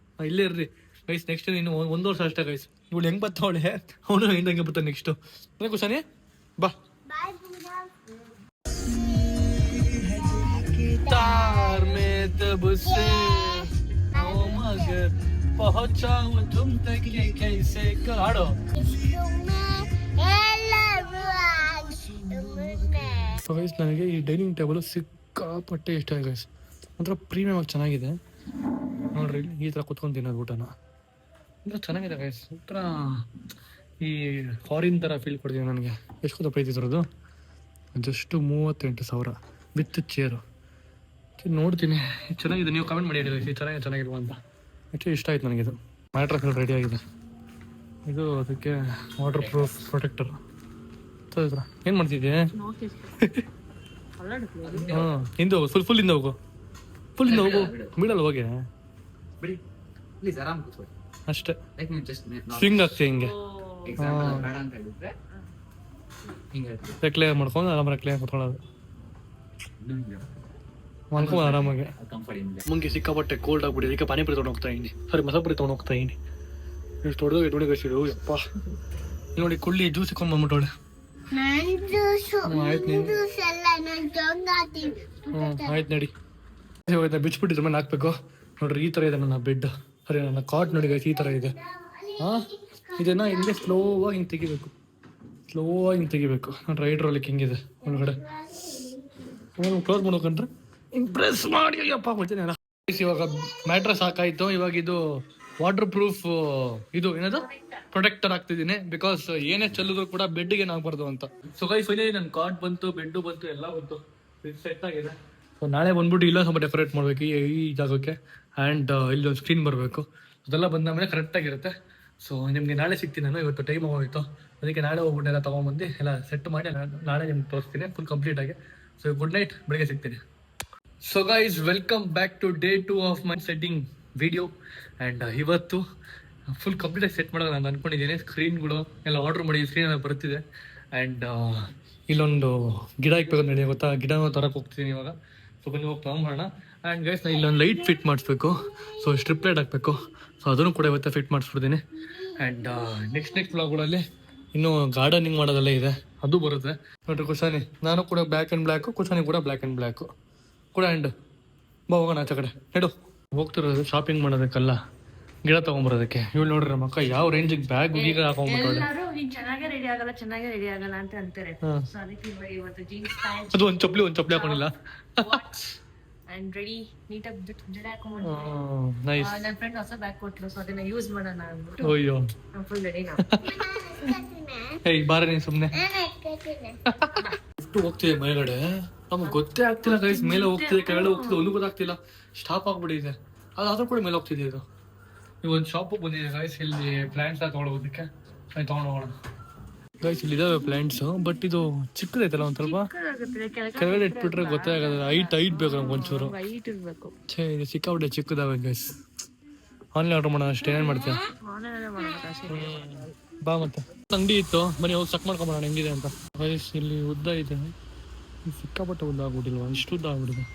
ಇಲ್ಲೇ ಇರ್ರಿ ಗೈಸ್. ನೆಕ್ಸ್ಟ್ ನೀನು 1 ವರ್ಷ ಅಷ್ಟೇ ಗೈಸ್. ಇವಳು ಹೆಂಗೆ ಬರ್ತಾವಳೆ, ಅವನು ಹೆಂಗೆ ಬರ್ತಾನೆ ನೆಕ್ಸ್ಟು. ಅದೇ ಖುಷಾನಿ ಬಾ. तार में तब से ओ मगर पहुंचाऊं तुम तक ये कैसे काढ़ो. ಸೊ ಗೈಸ್ ನನಗೆ ಈ ಡೈನಿಂಗ್ ಟೇಬಲ್ ಸಿಕ್ಕಾಪಟ್ಟೆ ಇಷ್ಟ ಆಗಿದೆ ಗೈಸ್. ಒಂಥರ ಪ್ರೀಮಿಯಮ್ ಆಗಿ ಚೆನ್ನಾಗಿದೆ ನೋಡ್ರಿ. ಈ ಥರ ಕುತ್ಕೊಂಡು ತಿನ್ನೋದು ಊಟನ ಅಂದರೆ ಚೆನ್ನಾಗಿದೆ ಗೈಸ್. ಒಂಥರ ಈ ಫಾರಿನ್ ಥರ ಫೀಲ್ ಕೊಡ್ತೀನಿ ನನಗೆ. ಎಷ್ಟು ಕೊತ್ತ ಪ್ರೈಸ್ ಇರೋದು? Just 38,000 with chair. ನೋಡ್ತೀನಿ ಚೆನ್ನಾಗಿದೆ. ನೀವು ಕಮೆಂಟ್ ಮಾಡಿ ಹೇಳಿ ಚೆನ್ನಾಗಿಲ್ವಾ ಅಂತ. ಆ್ಯಕ್ಚುಲಿ ಇಷ್ಟ ಆಯ್ತು ನನಗಿದು. ಮ್ಯಾಟ್ರಸ್ ರೆಡಿ ಆಗಿದೆ. ಇದು ಅದಕ್ಕೆ ವಾಟರ್ ಪ್ರೂಫ್ ಪ್ರೊಟೆಕ್ಟರ್. ಏನು ಮಾಡ್ತಿದ್ದೆ? ಹಾಂ ಹಿಂದೆ ಹೋಗು, ಫುಲ್ ಹಿಂದೆ ಹೋಗು, ಬಿಡಲ್ಲ ಹೋಗಿ ಅಷ್ಟೇ. ಸ್ವಿಂಗ್ ಆಗ್ತದೆ ಹಿಂಗೆ. ರೆಕ್ಲೆ ಮಾಡ್ಕೊಂಡು ಆರಾಮ ರೆಕ್ಲೆ ಕುತ್ಕೊಳ್ಳೋದು. ಮಲ್ಕೊಂಡು ಆರಾಮಾಗಿ. ಮುಂಗೆ ಸಿಕ್ಕಾಪಟ್ಟೆ ಕೋಲ್ಡ್ ಆಗ್ಬಿಟ್ಟಿದೆ. ಅದಕ್ಕೆ ಪಾನಿಪುರಿ ತೊಗೊಂಡು ಹೋಗ್ತಾ ಇದ್ದೀನಿ. ಸರಿ ಮಸಾಪುರಿ ತೊಗೊಂಡು ಹೋಗ್ತಾ ಇದ್ದೀನಿ. ಎಷ್ಟು ಹೊಡೆದೋಗಿ ತೊಗೊಂಡಿದ್ದು ಯಪ್ಪ. ನೋಡಿ ಕುಳ್ಳಿ ಜ್ಯೂಸ್ ಇಕ್ಕೊಂಡು ಬಂದ್ಬಿಟ್ಟೋಳೆ. ಆಯ್ತು ನಡಿ. ಬಿಚ್ಬಿಟ್ಟಿದ್ರ ಮೇಲೆ ಹಾಕ್ಬೇಕು. ನೋಡ್ರಿ ಈ ಥರ ಇದೆ ನನ್ನ ಬೆಡ್. ಸರಿ ನನ್ನ ಕಾಟ್ ನೋಡಿ ಗೈಸ್ ಈ ಥರ ಇದೆ. ಹಾಂ ಇದನ್ನು ಹಿಂಗೆ ಸ್ಲೋವಾಗಿ ಹಿಂಗೆ ತೆಗಿಬೇಕು. ನೋಡ್ರಿ ರೈಟ್ ರೋಲಿಕ್ ಹಿಂಗಿದೆ ಒಳಗಡೆ. ಕ್ಲೋಸ್ ಮಾಡ್ಬೇಕಂದ್ರೆ ಹಿಂಗೆ ಪ್ರೆಸ್ ಮಾಡಿ ಅಯ್ಯಪ್ಪ ಮಾಡ್ತೀನಿ ಅಲ್ಲ. ಇವಾಗ ಮ್ಯಾಟ್ರಸ್ ಹಾಕಾಯ್ತು. ಇವಾಗ ಇದು ವಾಟರ್ ಪ್ರೂಫ್ ಇದು ಏನದು ಪ್ರೊಟೆಕ್ಟರ್ ಆಗ್ತಿದ್ದೀನಿ. ಬಿಕಾಸ್ ಏನೇ ಚೆಲ್ಲಿದ್ರು ಕೂಡ ಬೆಡ್ಗೆ ಆಗಬಾರ್ದು ಅಂತ. ಸೊ ಗೈಸ್ ಫೈನಲಿ ನನ್ನ ಕಾಟ್ ಬಂತು, ಬೆಡ್ಡು ಬಂತು, ಎಲ್ಲ ಬಂತು, ಸೆಟ್ ಆಗಿದೆ. ಸೊ ನಾಳೆ ಬಂದ್ಬಿಟ್ಟು ಇಲ್ಲ ಸ್ವಲ್ಪ ಡೆಕೋರೇಟ್ ಮಾಡಬೇಕು ಈ ಜಾಗಕ್ಕೆ. ಆ್ಯಂಡ್ ಇಲ್ಲೊಂದು ಸ್ಕ್ರೀನ್ ಬರಬೇಕು. ಅದೆಲ್ಲ ಬಂದ ಮೇಲೆ ಕರೆಕ್ಟಾಗಿರುತ್ತೆ. ಸೊ ನಿಮಗೆ ನಾಳೆ ಸಿಗ್ತೀನಿ ನಾನು. ಇವತ್ತು ಟೈಮ್ ಆಗೋಯ್ತು, ಅದಕ್ಕೆ ನಾಳೆ ಹೋಗ್ಬಿಟ್ಟು ಎಲ್ಲ ತೊಗೊಂಬಂದು ಎಲ್ಲ ಸೆಟ್ ಮಾಡಿ ನಾಳೆ ನಿಮ್ಗೆ ತೋರಿಸ್ತೀನಿ ಫುಲ್ ಕಂಪ್ಲೀಟಾಗಿ. ಸೊ ಗುಡ್ ನೈಟ್, ಬೆಳಗ್ಗೆ ಸಿಗ್ತೀನಿ. So guys welcome back to day 2 of my setting video. And ಇವತ್ತು ಫುಲ್ ಕಂಪ್ಲೀಟಾಗಿ ಸೆಟ್ ಮಾಡೋದು ನಾನು ಅಂದ್ಕೊಂಡಿದ್ದೀನಿ. ಸ್ಕ್ರೀನ್ಗಳು ಎಲ್ಲ ಆರ್ಡ್ರ್ ಮಾಡಿ ಸ್ಕ್ರೀನ್ ಎಲ್ಲ ಬರ್ತಿದೆ. ಆ್ಯಂಡ್ ಇಲ್ಲೊಂದು ಗಿಡ ಇಕ್ಬೇಕು ನಡಿ, ಗೊತ್ತಾ? ಗಿಡನ ತರಕ್ಕೆ ಹೋಗ್ತಿದ್ದೀನಿ ಇವಾಗ. ಸೊ ಬನ್ನಿ ಹೋಗಿ ತೊಗೊಂಬರೋಣ. ಆ್ಯಂಡ್ ಗೈಸ್ ನಾನು ಇಲ್ಲೊಂದು ಲೈಟ್ ಫಿಟ್ ಮಾಡಿಸ್ಬೇಕು. ಸೊ ಸ್ಟ್ರಿಪ್ ಲೈಟ್ ಹಾಕಬೇಕು. ಸೊ ಅದನ್ನು ಕೂಡ ಇವತ್ತು ಫಿಟ್ ಮಾಡಿಸ್ಬಿಡ್ತೀನಿ. ಆ್ಯಂಡ್ ನೆಕ್ಸ್ಟ್ ವ್ಲಾಗ್ಗಳಲ್ಲಿ ಇನ್ನೂ ಗಾರ್ಡನಿಂಗ್ ಮಾಡೋದೆಲ್ಲ ಇದೆ, ಅದು ಬರುತ್ತೆ ನೋಡ್ರಿ. ಕುಶಾನಿ ನಾನು ಕೂಡ ಬ್ಲ್ಯಾಕ್ ಆ್ಯಂಡ್ ಬ್ಲ್ಯಾಕು, ಕುಶಾನಿ ಕೂಡ ಬ್ಲ್ಯಾಕ್ ಆ್ಯಂಡ್ ಬ್ಲ್ಯಾಕು ಕೂಡ. ಆ್ಯಂಡ್ ಬಾ ಹೋಗೋಣ ಆಚೆ ಕಡೆ. ನೆಡು ಹೋಗ್ತಿರೋದು ಶಾಪಿಂಗ್ ಮಾಡೋದಕ್ಕಲ್ಲ, ಗಿಡ ತೊಗೊಂಬರೋದಕ್ಕೆ. ಇವಳು ನೋಡ್ರಿ ನಮ್ಮ ಅಕ್ಕ ಯಾವ ರೇಂಜಿಗೆ ಬ್ಯಾಗ್ ಈಗ ಹಾಕೊಂಡ್ಬಿಟ್ಟವಳೆ. ಚೆನ್ನಾಗೇ ರೆಡಿ ಆಗಲ್ಲ ಅಂತ ಅಂತಾರೆ. ಇವತ್ತು ಜೀನ್ಸ್ ಪ್ಯಾಂಟ್, ಅದು ಒಂದು ಚಪ್ಪಲಿ ಹಾಕೊಂಡಿಲ್ಲ. ಅಂಡ್ ರೆಡಿ ನೀಟಾಗಿ ಜಡೆ ಹಾಕೊಂಡು ನೈಸ್. ನನ್ನ ಫ್ರೆಂಡ್ ಹೊಸ ಬ್ಯಾಗ್ ಕೊಟ್ಲು, ಸೊ ಅದನ್ನ ಯೂಸ್ ಮಾಡೋಣ ಅಂದ್ಬಿಟ್ಟು ಅಯ್ಯೋ ಫುಲ್ ರೆಡಿ ನಾವು. ಏಯ್ ಬಾರ ನೀನು ಸುಮ್ಮನೆ. ಎಷ್ಟು ಹೋಗ್ತಿದೆ ಮೇಲ್ಗಡೆ ನಮ್ಗೆ ಗೊತ್ತೇ ಆಗ್ತಿಲ್ಲ ಗೈಸ್. ಮೇಲೆ ಹೋಗ್ತಿದೆ, ಕೆಳಗಡೆ ಹೋಗ್ತಿದೆ, ಒಂದು ಗೊತ್ತಾಗ್ತಿಲ್ಲ. ಸ್ಟಾಪ್ ಆಗ್ಬಿಟ್ಟಿದೆ. ಅದಾದ್ರೂ ಕೂಡ ಮೇಲೆ ಹೋಗ್ತಿದೆ. ಇದು ನೀವು ಒಂದು ಶಾಪಿಗೆ ಬಂದಿದೆ ಗೈಸ್. ಇಲ್ಲಿ ಪ್ಲಾಂಟ್ಸ್ ಎಲ್ಲ ತೊಗೊಳೋದಕ್ಕೆ ತೊಗೊಂಡು ಹೋಗೋಣ. ಗೈಸ್ ಇಲ್ಲಿ ಇದಾವೆ ಪ್ಲಾಂಟ್ಸ್, ಬಟ್ ಇದು ಚಿಕ್ಕದೈತಲ್ಲ ಒಂದ್ ಸ್ವಲ್ಪ ಕೆಳಗಡೆ ಇಟ್ಬಿಟ್ರೆ ಗೊತ್ತೇ ಆಗೋದಿಲ್ಲ. ಹೈಟ್ ಬೇಕು ನಮ್ಗೆ ಒಂಚೂರು. ವೈಟ್ ಇರ್ಬೇಕು. ಛೇ ಇದು ಸಿಕ್ಕಾಬಿಟ್ಟೆ ಚಿಕ್ಕದಾವೆ ಗೈಸ್. ಆನ್ಲೈನ್ ಆರ್ಡರ್ ಮಾಡೋಣ ಅಷ್ಟೇ, ಏನೇನು ಮಾಡ್ತೀಯ? ಬಾ ಮತ್ತೆ ಅಂಗಡಿ ಇತ್ತು, ಬನ್ನಿ ಹೋಗಿ ಚೆಕ್ ಮಾಡ್ಕೊಂಬರೋಣ ಹೆಂಗಿದೆ ಅಂತ. ಗೈಸ್ ಇಲ್ಲಿ ಉದ್ದ ಇದೆ, ಸಿಕ್ಕಾಪಟ್ಟೆ ಉದ್ದ ಆಗ್ಬಿಟ್ಟಿಲ್ವಾ, ಇಷ್ಟು ಉದ್ದ ಆಗ್ಬಿಟ್ಟಿದೆ.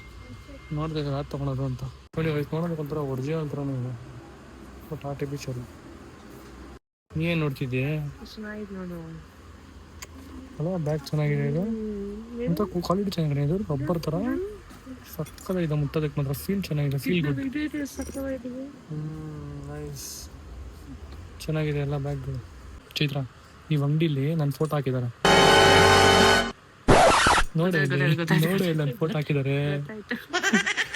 ನೋಡ್ಬೇಕು ಯಾರು ತೊಗೊಳೋದು ಅಂತ. ನೋಡಿ ಗೈಸ್ ನೋಡೋದಕ್ಕೊಂಥರ ಒರಿಜಿನಲ್ ಥರನೇ ಇದೆ, ಬಟ್ ಆರ್ಟಿಫಿಷಿಯಲ್. ನೀವೇನು ನೋಡ್ತಿದ್ದೆ? ಅಲ್ಲ ಬ್ಯಾಗ್ ಚೆನ್ನಾಗಿದೆ ಇದು, ಅಂತ ಕ್ವಾಲಿಟಿ ಚೆನ್ನಾಗಿದೆ. ಇದು ರಬ್ಬರ್ ಥರ ಸಕ್ಕತ್ತಾಗಿದೆ, ಮುಟ್ಟೋದಕ್ಕೆ ಮಾತ್ರ ಫೀಲ್ ಚೆನ್ನಾಗಿದೆ, ಫೀಲ್ ಗುಡ್. ನೈಸ್, ಚೆನ್ನಾಗಿದೆ ಎಲ್ಲ ಬ್ಯಾಗ್ಗಳು. ಚೈತ್ರ ಈ ಅಂಗಡಿಲಿ ನನ್ನ ಫೋಟೋ ಹಾಕಿದ್ದಾರೆ ನೋಡಿ, ನೋಡಿ ನನ್ನ ಫೋಟೋ ಹಾಕಿದ್ದಾರೆ.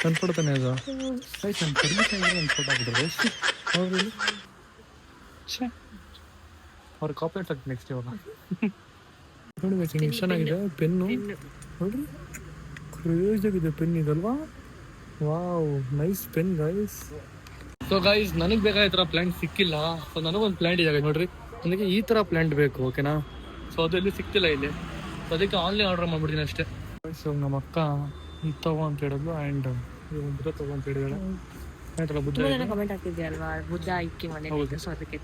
ನನ್ನ ಫೋಟೋ ತಾನೇ ಅದು. ನನ್ನ ಪರ್ಮಿಷನ್ ನನ್ನ ಫೋಟೋ ಹಾಕಿದ್ದಾರೆ. ಅವ್ರ ಕಾಪರೇಟ್ ಆಗ್ತದೆ ನೆಕ್ಸ್ಟ್ ಇವಾಗ. ನೋಡಿ ಎಷ್ಟು ಚೆನ್ನಾಗಿದೆ ಪೆನ್ನು, ನೋಡ್ರಿ ಕ್ರೇಜ್ ಆಗಿದೆ ಪೆನ್ ಇದಲ್ವಾ. Wow nice pen guys. So guys ನನಗೆ ಬೇಕಾದ ಥರ ಪ್ಲಾಂಟ್ ಸಿಕ್ಕಿಲ್ಲ. ಸೊ ನನಗೊಂದು ಪ್ಲಾಂಟ್ ಇದೆ ನೋಡ್ರಿ, ನನಗೆ ಈ ಥರ ಪ್ಲಾಂಟ್ ಬೇಕು, ಓಕೆನಾ. ಸೊ ಅದೆಲ್ಲಿ ಸಿಕ್ತಿಲ್ಲ ಇಲ್ಲಿ, ಸೊ ಅದಕ್ಕೆ ಆನ್ಲೈನ್ ಆರ್ಡರ್ ಮಾಡ್ಬಿಡ್ತೀನಿ ಅಷ್ಟೇ. ಸೊ ನಮ್ಮ ಅಕ್ಕ ಇದು ತಗೋ ಅಂತ ಹೇಳಿದ್ಲು, ಆ್ಯಂಡ್ ಬುದ್ಧ ತಗೋ ಅಂತ ಹೇಳಿದಾಳೆ. ಆಯ್ತಲ್ಲ ಬುದ್ಧ ಕಮೆಂಟ್ ಹಾಕಿದ್ದೆ ಅಲ್ವಾ, ಬುದ್ಧ ಇಕ್ಕಿ ಮನೆಗೆ, ಸೊ ಅದಕ್ಕೆ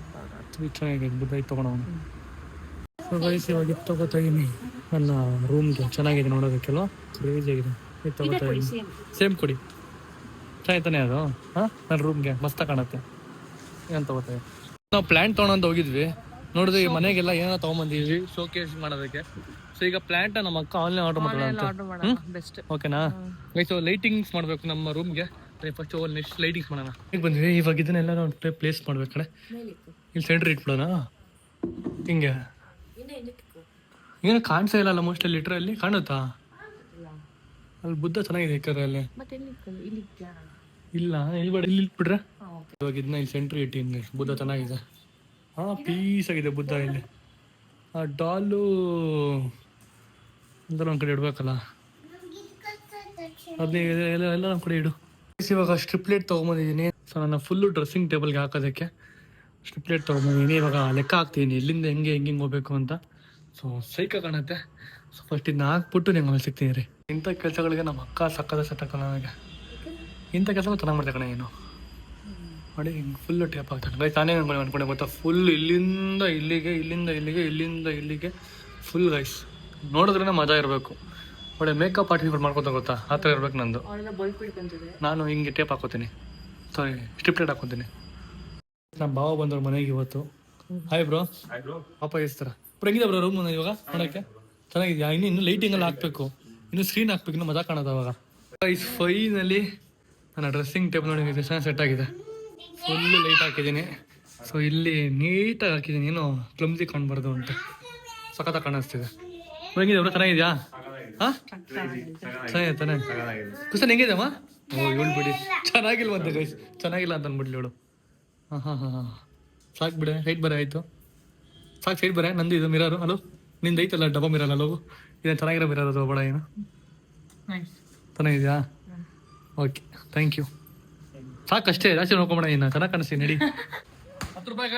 ಚೆನ್ನಾಗಿದೆ ಬುದ್ಧ ಇದು ತೊಗೊಳೋಣ. ಸೊ ಗೈಸ್ ಇವಾಗ ಇದು ತಗೋತಾ ಇದೀನಿ ನನ್ನ ರೂಮ್ಗೆ. ಚೆನ್ನಾಗಿದೆ ನೋಡೋದಕ್ಕೆಲ್ಲ, ಕ್ರೇಜ್ ಆಗಿದೆ. ಇದು ತಗೋತಾ ಇದೀನಿ, ಸೇಮ್ ಕೊಡಿ. ಚೆನ್ನಾಗಿತಾನೆ ಅದು. ಹಾಂ ನನ್ನ ರೂಮ್ಗೆ ಮಸ್ತ ಕಾಣುತ್ತೆ. ಏನು ತಗೋತಾ ಇದ್ದೀನಿ. ನಾವು ಪ್ಲ್ಯಾಂಟ್ ತೊಗೊಳಂತ ಹೋಗಿದ್ವಿ, ನೋಡಿದ್ರೆ ಈ ಮನೆಗೆಲ್ಲ ಏನೋ ತೊಗೊಂಬಂದಿದ್ವಿ ಶೋಕೇಸ್ ಮಾಡೋದಕ್ಕೆ. ಸೊ ಈಗ ಪ್ಲ್ಯಾಂಟ ನಮ್ಮ ಅಕ್ಕ ಆನ್ಲೈನ್ ಆರ್ಡರ್ ಮಾಡೋಣ, ಬೆಸ್ಟ್. ಓಕೆನಾ ಗೈಸ್. ಲೈಟಿಂಗ್ಸ್ ಮಾಡಬೇಕು ನಮ್ಮ ರೂಮ್ಗೆ. ಫಸ್ಟ್ ನೆಕ್ಸ್ಟ್ ಲೈಟಿಂಗ್ಸ್ ಮಾಡೋಣ. ಈಗ ಬಂದ್ವಿ, ಇವಾಗ ಇದನ್ನೆಲ್ಲ ನಾವು ಪ್ಲೇಸ್ ಮಾಡ್ಬೇಕು ಕಡೆ. ಇಲ್ಲಿ ಸೆಂಟ್ರ್ ಇಟ್ಬಿಡೋಣ ಹಿಂಗೆ. ಏನು ಕಾಣಿಸೇ ಇಲ್ಲ ಮೋಸ್ಟ್ ಅಲ್ಲಿ ಲಿಟ್ರಲ್ಲಿ ಕಾಣುತ್ತಾ? ಅಲ್ಲಿ ಬುದ್ಧ ಚೆನ್ನಾಗಿದೆ ಅಲ್ಲಿ. ಇಲ್ಲ ಇಲ್ಲಿ ಬೇಡ, ಇಲ್ಲಿ ಇಟ್ಬಿಟ್ರೆ. ಇವಾಗ ಇದನ್ನ ಇಲ್ಲಿ ಸೆಂಟ್ರ್ ಇಟ್ಟಿನಿ, ಬುದ್ಧ ಚೆನ್ನಾಗಿದೆ. ಹಾಂ ಪೀಸ್ ಆಗಿದೆ ಬುದ್ಧ. ಇಲ್ಲಿ ಆ ಡಾಲು ಅಂದ್ರೆ ಒಂದು ಕಡೆ ಇಡ್ಬೇಕಲ್ಲ, ಅದನ್ನೇ ಎಲ್ಲ ನಮ್ಮ ಕಡೆ ಇಡು. ಇವಾಗ ಸ್ಟ್ರಿಪ್ಲೇಟ್ ತೊಗೊಂಬಂದಿದ್ದೀನಿ. ಸೊ ನನ್ನ ಫುಲ್ಲು ಡ್ರೆಸ್ಸಿಂಗ್ ಟೇಬಲ್ಗೆ ಹಾಕೋದಕ್ಕೆ ಸ್ಟ್ರಿಪ್ಲೇಟ್ ತೊಗೊಂಬಂದಿದ್ದೀನಿ. ಇವಾಗ ಲೆಕ್ಕ ಹಾಕ್ತೀನಿ ಎಲ್ಲಿಂದ ಹೆಂಗೆ ಹೋಗ್ಬೇಕು ಅಂತ. ಸೊ ಸೈಕ ಕಾಣುತ್ತೆ. ಸೊ ಫಸ್ಟ್ ಇದನ್ನ ಹಾಕ್ಬಿಟ್ಟು ನಂಗೆ ಆಮೇಲೆ ಸಿಗ್ತೀನಿ ರೀ. ಇಂಥ ಕೆಲಸಗಳಿಗೆ ನಮ್ಮ ಅಕ್ಕ ಸಕ್ಕದ ಸೆಟ್ಟಕ್ಕ ನನಗೆ. ಇಂಥ ಕೆಲಸ ಚೆನ್ನಾಗಿ ಮಾಡ್ತಾ ಕಣ ಏನು ನೋಡಿ, ಹಿಂಗೆ ಫುಲ್ಲು ಟೇಪ್ ಆಗ್ತಾನೆ. ಗೈಸ್ ನಾನೇ ಅನ್ಕೊಂಡೆ ಗೊತ್ತಾ, ಫುಲ್ ಇಲ್ಲಿಂದ ಇಲ್ಲಿಗೆ, ಇಲ್ಲಿಂದ ಇಲ್ಲಿಗೆ, ಇಲ್ಲಿಂದ ಇಲ್ಲಿಗೆ ಫುಲ್ ಗೈಸ್. ನೋಡಿದ್ರೇ ಮಜಾ ಇರಬೇಕು. ಒಳ್ಳೆ ಮೇಕಪ್ ಆರ್ಟಿಫಿಷಿಯಲ್ ಮಾಡ್ಕೊತ ಗೊತ್ತಾ, ಆ ಥರ ಇರ್ಬೇಕು ನಂದು. ನಾನು ಹಿಂಗೆ ಟೇಪ್ ಹಾಕೋತೀನಿ, ಸಾರಿ ಸ್ಟ್ರಿಪ್ಲೇಟ್ ಹಾಕೋತೀನಿ. ನಮ್ಮ ಭಾವ ಬಂದವ್ರ ಮನೆಗೆ ಇವತ್ತು. Hi bro. ಪಾಪ ಎಸ್ತಾರ ಬ್ರೋ, ಹೆಂಗಿದೆ ಬ್ರೋ ರೂಮ್ ಇವಾಗ ನೋಡೋಕ್ಕೆ? ಚೆನ್ನಾಗಿದೆಯಾ? ಇನ್ನು ಲೈಟಿಂಗ್ ಎಲ್ಲ ಹಾಕ್ಬೇಕು, ಇನ್ನು ಸ್ಕ್ರೀನ್ ಹಾಕ್ಬೇಕು, ಇನ್ನು ಮಜಾ ಕಾಣೋದು ಅವಾಗ. ಫೈನಲ್ಲಿ ನನ್ನ ಡ್ರೆಸ್ಸಿಂಗ್ ಟೇಬಲ್ ನೋಡಿ ಚೆನ್ನಾಗಿ ಸೆಟ್ ಆಗಿದೆ. ಫುಲ್ಲು ಲೈಟ್ ಹಾಕಿದ್ದೀನಿ. ಸೊ ಇಲ್ಲಿ ನೀಟಾಗಿ ಹಾಕಿದ್ದೀನಿ, ಏನೋ ಕ್ಲಮ್ಸಿ ಕಾಣಬಾರ್ದು ಅಂತ. ಸಖತ್ತಾಗಿ ಕಾಣಿಸ್ತಿದೆ. ಹೆಂಗಿದೆ ಬ್ರೋ, ಚೆನ್ನಾಗಿದೆಯಾ? ಹಾಂ ಚೆನ್ನಾಗಿದೆ ತಾನೆ? ಕುಸನ್ ಹೆಂಗಿದೆಮ್ಮ? ಓ ಇವಳು ಬಿಡಿ ಚೆನ್ನಾಗಿಲ್ವಂತೆ ಗೈಸ್, ಚೆನ್ನಾಗಿಲ್ಲ ಅಂತ ಅಂದ್ಬಿಡ್ಲಿ ಇವಳು. ಹಾಂ ಸಾಕು ಬಿಡೆ, ಹೈಟ್ ಬರ ಆಯಿತು ಸಾಕು. ಸೈಡ್ ಬರ, ನಂದು ಇದು ಮಿರರು. ಅಲೋ ನಿಂದು ಐತಲ್ಲ ಡಬ್ಬ ಮಿರರ್, ಅಲ್ಲೋ ಇದೇನು ಚೆನ್ನಾಗಿರೋ ಮಿರರ್ ಅದು ಬೇಡ. ಏನು ಚೆನ್ನಾಗಿದೆಯಾ? Okay thank you. ಸಾಕಷ್ಟೇ, ಜಾಸ್ತಿ ನೋಡ್ಕೊಂಬೇಡ. ಇನ್ನು ಚೆನ್ನಾಗಿ ಕಾಣಿಸ್ತೀನಿ ನಡಿ. 10 ರೂಪಾಯಿ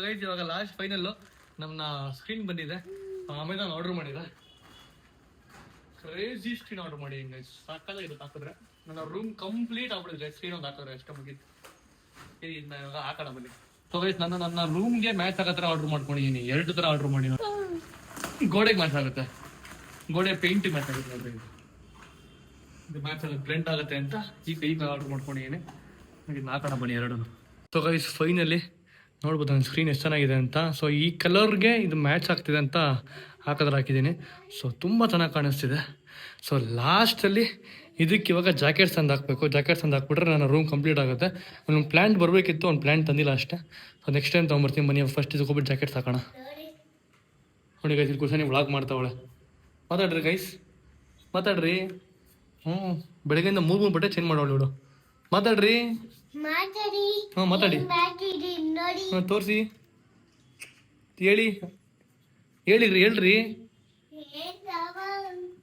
ಗೈಸ್ ಇವಾಗ ಲಾಸ್ಟ್ ಫೈನಲ್ಲು ನಮ್ಮ ಸ್ಕ್ರೀನ್ ಬಂದಿದೆ. ಅಮೆಝಾನ್ ಆರ್ಡರ್ ಮಾಡಿದೆ, ಕ್ರೇಜಿ ಸ್ಕ್ರೀನ್ ಆರ್ಡರ್ ಮಾಡಿ ಹಿಂಗೆ ಸಾಕಾಗಿದೆ. ಹಾಕಿದ್ರೆ ನನ್ನ ರೂಮ್ ಕಂಪ್ಲೀಟ್ ಆಗ್ಬಿಟ್ಟಿದೆ. ಸ್ಕ್ರೀನ್ ಒಂದು ಹಾಕಿದ್ರೆ ಅಷ್ಟೇ ಮುಗಿತು. ಇದನ್ನ ಇವಾಗ ಹಾಕೋಣ ಬನ್ನಿ. ಸೊ ಗೈಸ್ ನನ್ನ ರೂಮ್ಗೆ ಮ್ಯಾಚ್ ಆಗೋ ಥರ ಆರ್ಡರ್ ಮಾಡ್ಕೊಂಡಿದ್ದೀನಿ. 2 ಥರ ಆರ್ಡರ್ ಮಾಡಿ. ಗೋಡೆಗೆ ಮ್ಯಾಚ್ ಆಗುತ್ತೆ, ಗೋಡೆ ಪೇಂಟ್ ಮ್ಯಾಚ್ ಆಗುತ್ತೆ ನೋಡ್ರಿ. ಇದು ಮ್ಯಾಚ್ ಆಗುತ್ತೆ, ಬ್ಲೆಂಡ್ ಆಗುತ್ತೆ ಅಂತ ಈಗ ಆರ್ಡರ್ ಮಾಡ್ಕೊಂಡಿದ್ದೀನಿ. ಇದನ್ನ ಹಾಕೋಣ ಬನ್ನಿ 2. ಸೊ ಗೈಸ್ ಫೈನಲಿ ನೋಡ್ಬೋದು ನನ್ನ ಸ್ಕ್ರೀನ್ ಎಷ್ಟು ಚೆನ್ನಾಗಿದೆ ಅಂತ. ಸೊ ಈ ಕಲರ್ಗೆ ಇದು ಮ್ಯಾಚ್ ಆಗ್ತಿದೆ ಅಂತ ಹಾಕಿದ್ದೀನಿ. ಸೊ ತುಂಬ ಚೆನ್ನಾಗಿ ಕಾಣಿಸ್ತಿದೆ. ಸೊ ಲಾಸ್ಟಲ್ಲಿ ಇದಕ್ಕೆ ಇವಾಗ ಜಾಕೆಟ್ಸ್ ತಂದು ಹಾಕಬೇಕು. ಜಾಕೆಟ್ಸ್ ತಂದು ಹಾಕ್ಬಿಟ್ರೆ ನನ್ನ ರೂಮ್ ಕಂಪ್ಲೀಟ್ ಆಗುತ್ತೆ. ಒಂದು ಪ್ಲ್ಯಾಂಟ್ ಬರಬೇಕಿತ್ತು, ಒಂದು ಪ್ಲ್ಯಾಂಟ್ ತಂದಿಲ್ಲ ಅಷ್ಟೇ. ಸೊ ನೆಕ್ಸ್ಟ್ ಟೈಮ್ ತೊಗೊಂಬರ್ತೀನಿ ಬನ್ನಿ. ಫಸ್ಟ್ ಇದಕ್ಕೆ ಹೋಗ್ಬಿಟ್ಟು ಜಾಕೆಟ್ಸ್ ಹಾಕೋಣ. ನೋಡಿ ಗೈಸ್ ಇಲ್ಲಿ ಕುಸನಿ ವ್ಲಾಗ್ ಮಾಡ್ತಾವಳೆ. ಮಾತಾಡ್ರಿ ಗೈಸ್, ಮಾತಾಡ್ರಿ. ಬೆಳಗ್ಗೆಯಿಂದ 3 ಬಟ್ಟೆ ಚೇಂಜ್ ಮಾಡೋಳು ಇವಳು. ಮಾತಾಡ್ರಿ. ಹಾಂ ಮಾತಾಡಿ, ಹಾಂ ತೋರಿಸಿ, ಹೇಳ್ರಿ.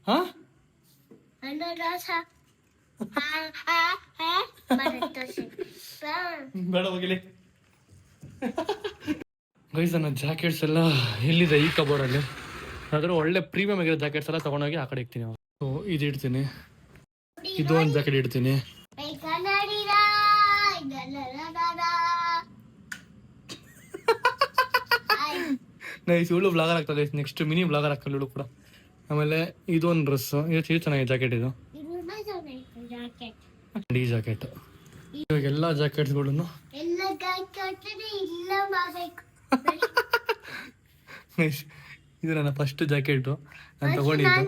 ಹಾಂ ಬೇಡ ಹೋಗಿಲಿ. ಗೈಸ್ ನನ್ನ ಜಾಕೆಟ್ಸ್ ಎಲ್ಲ ಎಲ್ಲಿದೆ ಈ ಕಬೋರ್ಡಲ್ಲಿ. ಅದ್ರ ಒಳ್ಳೆ ಪ್ರೀಮಿಯಮ್ ಆಗಿರೋ ಜಾಕೆಟ್ಸ್ ಎಲ್ಲ ತೊಗೊಂಡೋಗಿ ಆ ಕಡೆ ಇಡ್ತೀನಿ. ಸೊ ಇದು ಇಡ್ತೀನಿ, ಇದು ಒಂದು ಜಾಕೆಟ್ ಇಡ್ತೀನಿ. ನೈಸ್, ಇವಳು ಬ್ಲಾಗರ್ ಆಗ್ತದೆ. ನೆಕ್ಸ್ಟ್ ಮಿನಿ ಬ್ಲಾಗರ್ ಆಗ್ತಾಳೆ ಇವಳು ಕೂಡ. ಆಮೇಲೆ ಇದೊಂದು ಡ್ರೆಸ್, ಇದು ಚೆನ್ನಾಗಿದೆ ಜಾಕೆಟ್. ಇದು ಈ ಜಾಕೆಟ್. ಇವಾಗ ಎಲ್ಲ ಜಾಕೆಟ್ಸ್ಗಳನ್ನು ನೈಸ್. ಇದು ನನ್ನ ಫಸ್ಟ್ ಜಾಕೆಟು ನಾನು ತಗೊಂಡಿದ್ದು.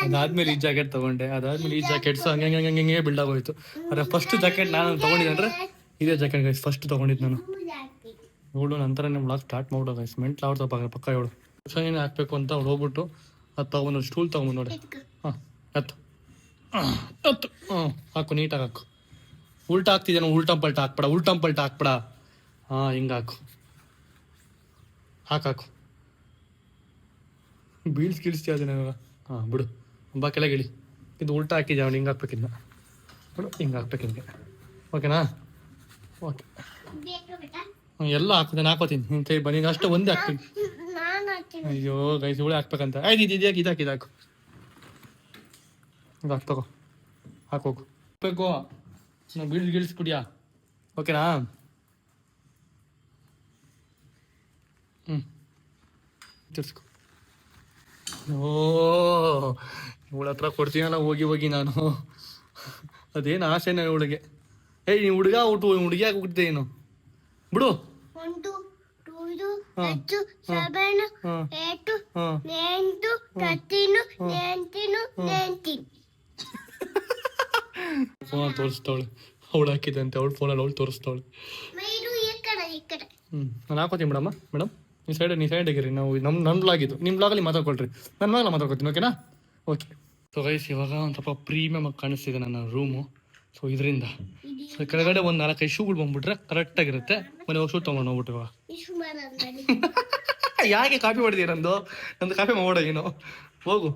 ಅದಾದ್ಮೇಲೆ ಈ ಜಾಕೆಟ್ ತಗೊಂಡೆ, ಅದಾದ್ಮೇಲೆ ಈ ಜಾಕೆಟ್ಸ್ ಹಂಗೆ ಬಿಲ್ಡ್ ಆಗೋಯ್ತು. ಅದ್ರ ಫಸ್ಟ್ ಜಾಕೆಟ್ ನಾನು ತಗೊಂಡಿದ್ದೆ ಅಂದ್ರೆ ಇದೇ ಜಾಕೆಟ್ ಗೈಸ್, ಫಸ್ಟ್ ತಗೊಂಡಿದ್ದು ನಾನು. ಇವಳು ನಂತರ ಬ್ಲಾಗ್ ಸ್ಟಾರ್ಟ್ ಮಾಡ್ಬಿಡು ಗೈಸ್. ಮೆಂಟ್ಲು ಆಡ್ತಾ ಪಕ್ಕ ಇವಳು ಏನೇ ಹಾಕ್ಬೇಕು ಅಂತ ಅವ್ಳು ಹೋಗ್ಬಿಟ್ಟು ಅದು ತಗೊಂಡು ಸ್ಟೂಲ್ ತಗೊಂಡು ನೋಡಿ. ಹಾಂ ಹತ್ತು ಹತ್ತು ಹಾಕು, ನೀಟಾಗಿ ಹಾಕು. ಉಲ್ಟಾ ಹಾಕ್ತಿದ್ದೇನೆ, ಉಲ್ಟಂಪಲ್ಟ ಹಾಕ್ಬೇಡ. ಹಾಂ ಹಿಂಗೆ ಹಾಕು, ಹಾಕು. ಬೀಳ್ಸ್ತೀಯ ಅದನ್ನ ಇವಾಗ. ಹಾಂ ಬಿಡು, ಬಾ ಕೆಳಗಿಳಿ. ಇದು ಉಲ್ಟಾ ಹಾಕಿದ್ದೆ ಅವ್ನು, ಹಿಂಗೆ ಹಾಕ್ಬೇಕಿದ್ನ ಬಿಡು, ಹಿಂಗೆ ಹಾಕ್ಬೇಕು ಹಿಂಗೆ. ಓಕೆನಾ? ಓಕೆ, ಎಲ್ಲ ಹಾಕ್ತೀನಿ, ಹಾಕೋತೀನಿ. ನಿನ್ನ ಕೈ ಬನ್ನಿ, ಅಷ್ಟು ಒಂದೇ ಹಾಕ್ತೀನಿ. ಅಯ್ಯೋ ಗೈಸ್, ಇವಳೆ ಹಾಕ್ಬೇಕಂತ. ಆಯ್ತು, ಇದಾಕು ಇದು ತಗೋ, ಹಾಕೋಗು. ಹಾಕ್ಬೇಕು, ನಾವು ಬೀಳ್ಸ್ ಕುಡಿಯಾ. ಓಕೆನಾ? ತಿರ್ಸ್ಕೊ. ಓ ಇವಳ ಹತ್ರ ಕೊಡ್ತೀನಲ್ಲ ಹೋಗಿ ನಾನು. ಅದೇನು ಆಸೆನ ಇವಳಿಗೆ. ಏಯ್ ನೀನು ಹುಡುಗ ಹುಡುಗಿ ಹಾಕ್ಬಿಡ್ತೆ ಏನು, ಬಿಡು. 1 2 3 4 5 6 7 8 9 ಫೋನ್ ತೋರಿಸ್ತಾವಳೆ, ಅವಳು ಹಾಕಿದಂತೆ. ಅವಳು ಫೋನಲ್ಲಿ ಅವಳು ತೋರಿಸ್ತಾವಳೆ. ನಾನು ಹಾಕೋತೀನಿ ಮೇಡಮ್. ನೀವು ಸೈಡಾಗಿರಿ. ನಾವು ನಮ್ಮ ಬ್ಲಾಗಿದ್ದು, ನಿಮ್ಮ ಬ್ಲಾಗಲ್ಲಿ ಮಾತಾಡ್ಕೊಳ್ರಿ, ನನ್ನ ಬ್ಲಾಗಲ್ಲಿ ಮಾತಾಡ್ಕೊತೀನಿ. ಓಕೆನಾ? ಓಕೆ. ಸೊ ಗೈಸ್, ಇವಾಗ ಒಂದು ಸ್ವಲ್ಪ ಪ್ರೀಮಿಯಮ್ ಆಗಿ ಕಾಣಿಸ್ತಿದೆ ನನ್ನ ರೂಮು. ಸೊ ಇದರಿಂದ ಕೆಳಗಡೆ ಒಂದು 4-5 ಶೂಗಳು ಬಂದ್ಬಿಟ್ರೆ ಕರೆಕ್ಟಾಗಿರುತ್ತೆ. ಮನೆ ಶೂ ತೊಗೊಂಡು ಹೋಗ್ಬಿಟ್ಟು ಇವಾಗ ಯಾಕೆ ಕಾಪಿ ಮಾಡಿದೀಯ? ನಂದು ಕಾಪಿ ಮಾಡೋ ಏನು, ಹೋಗು.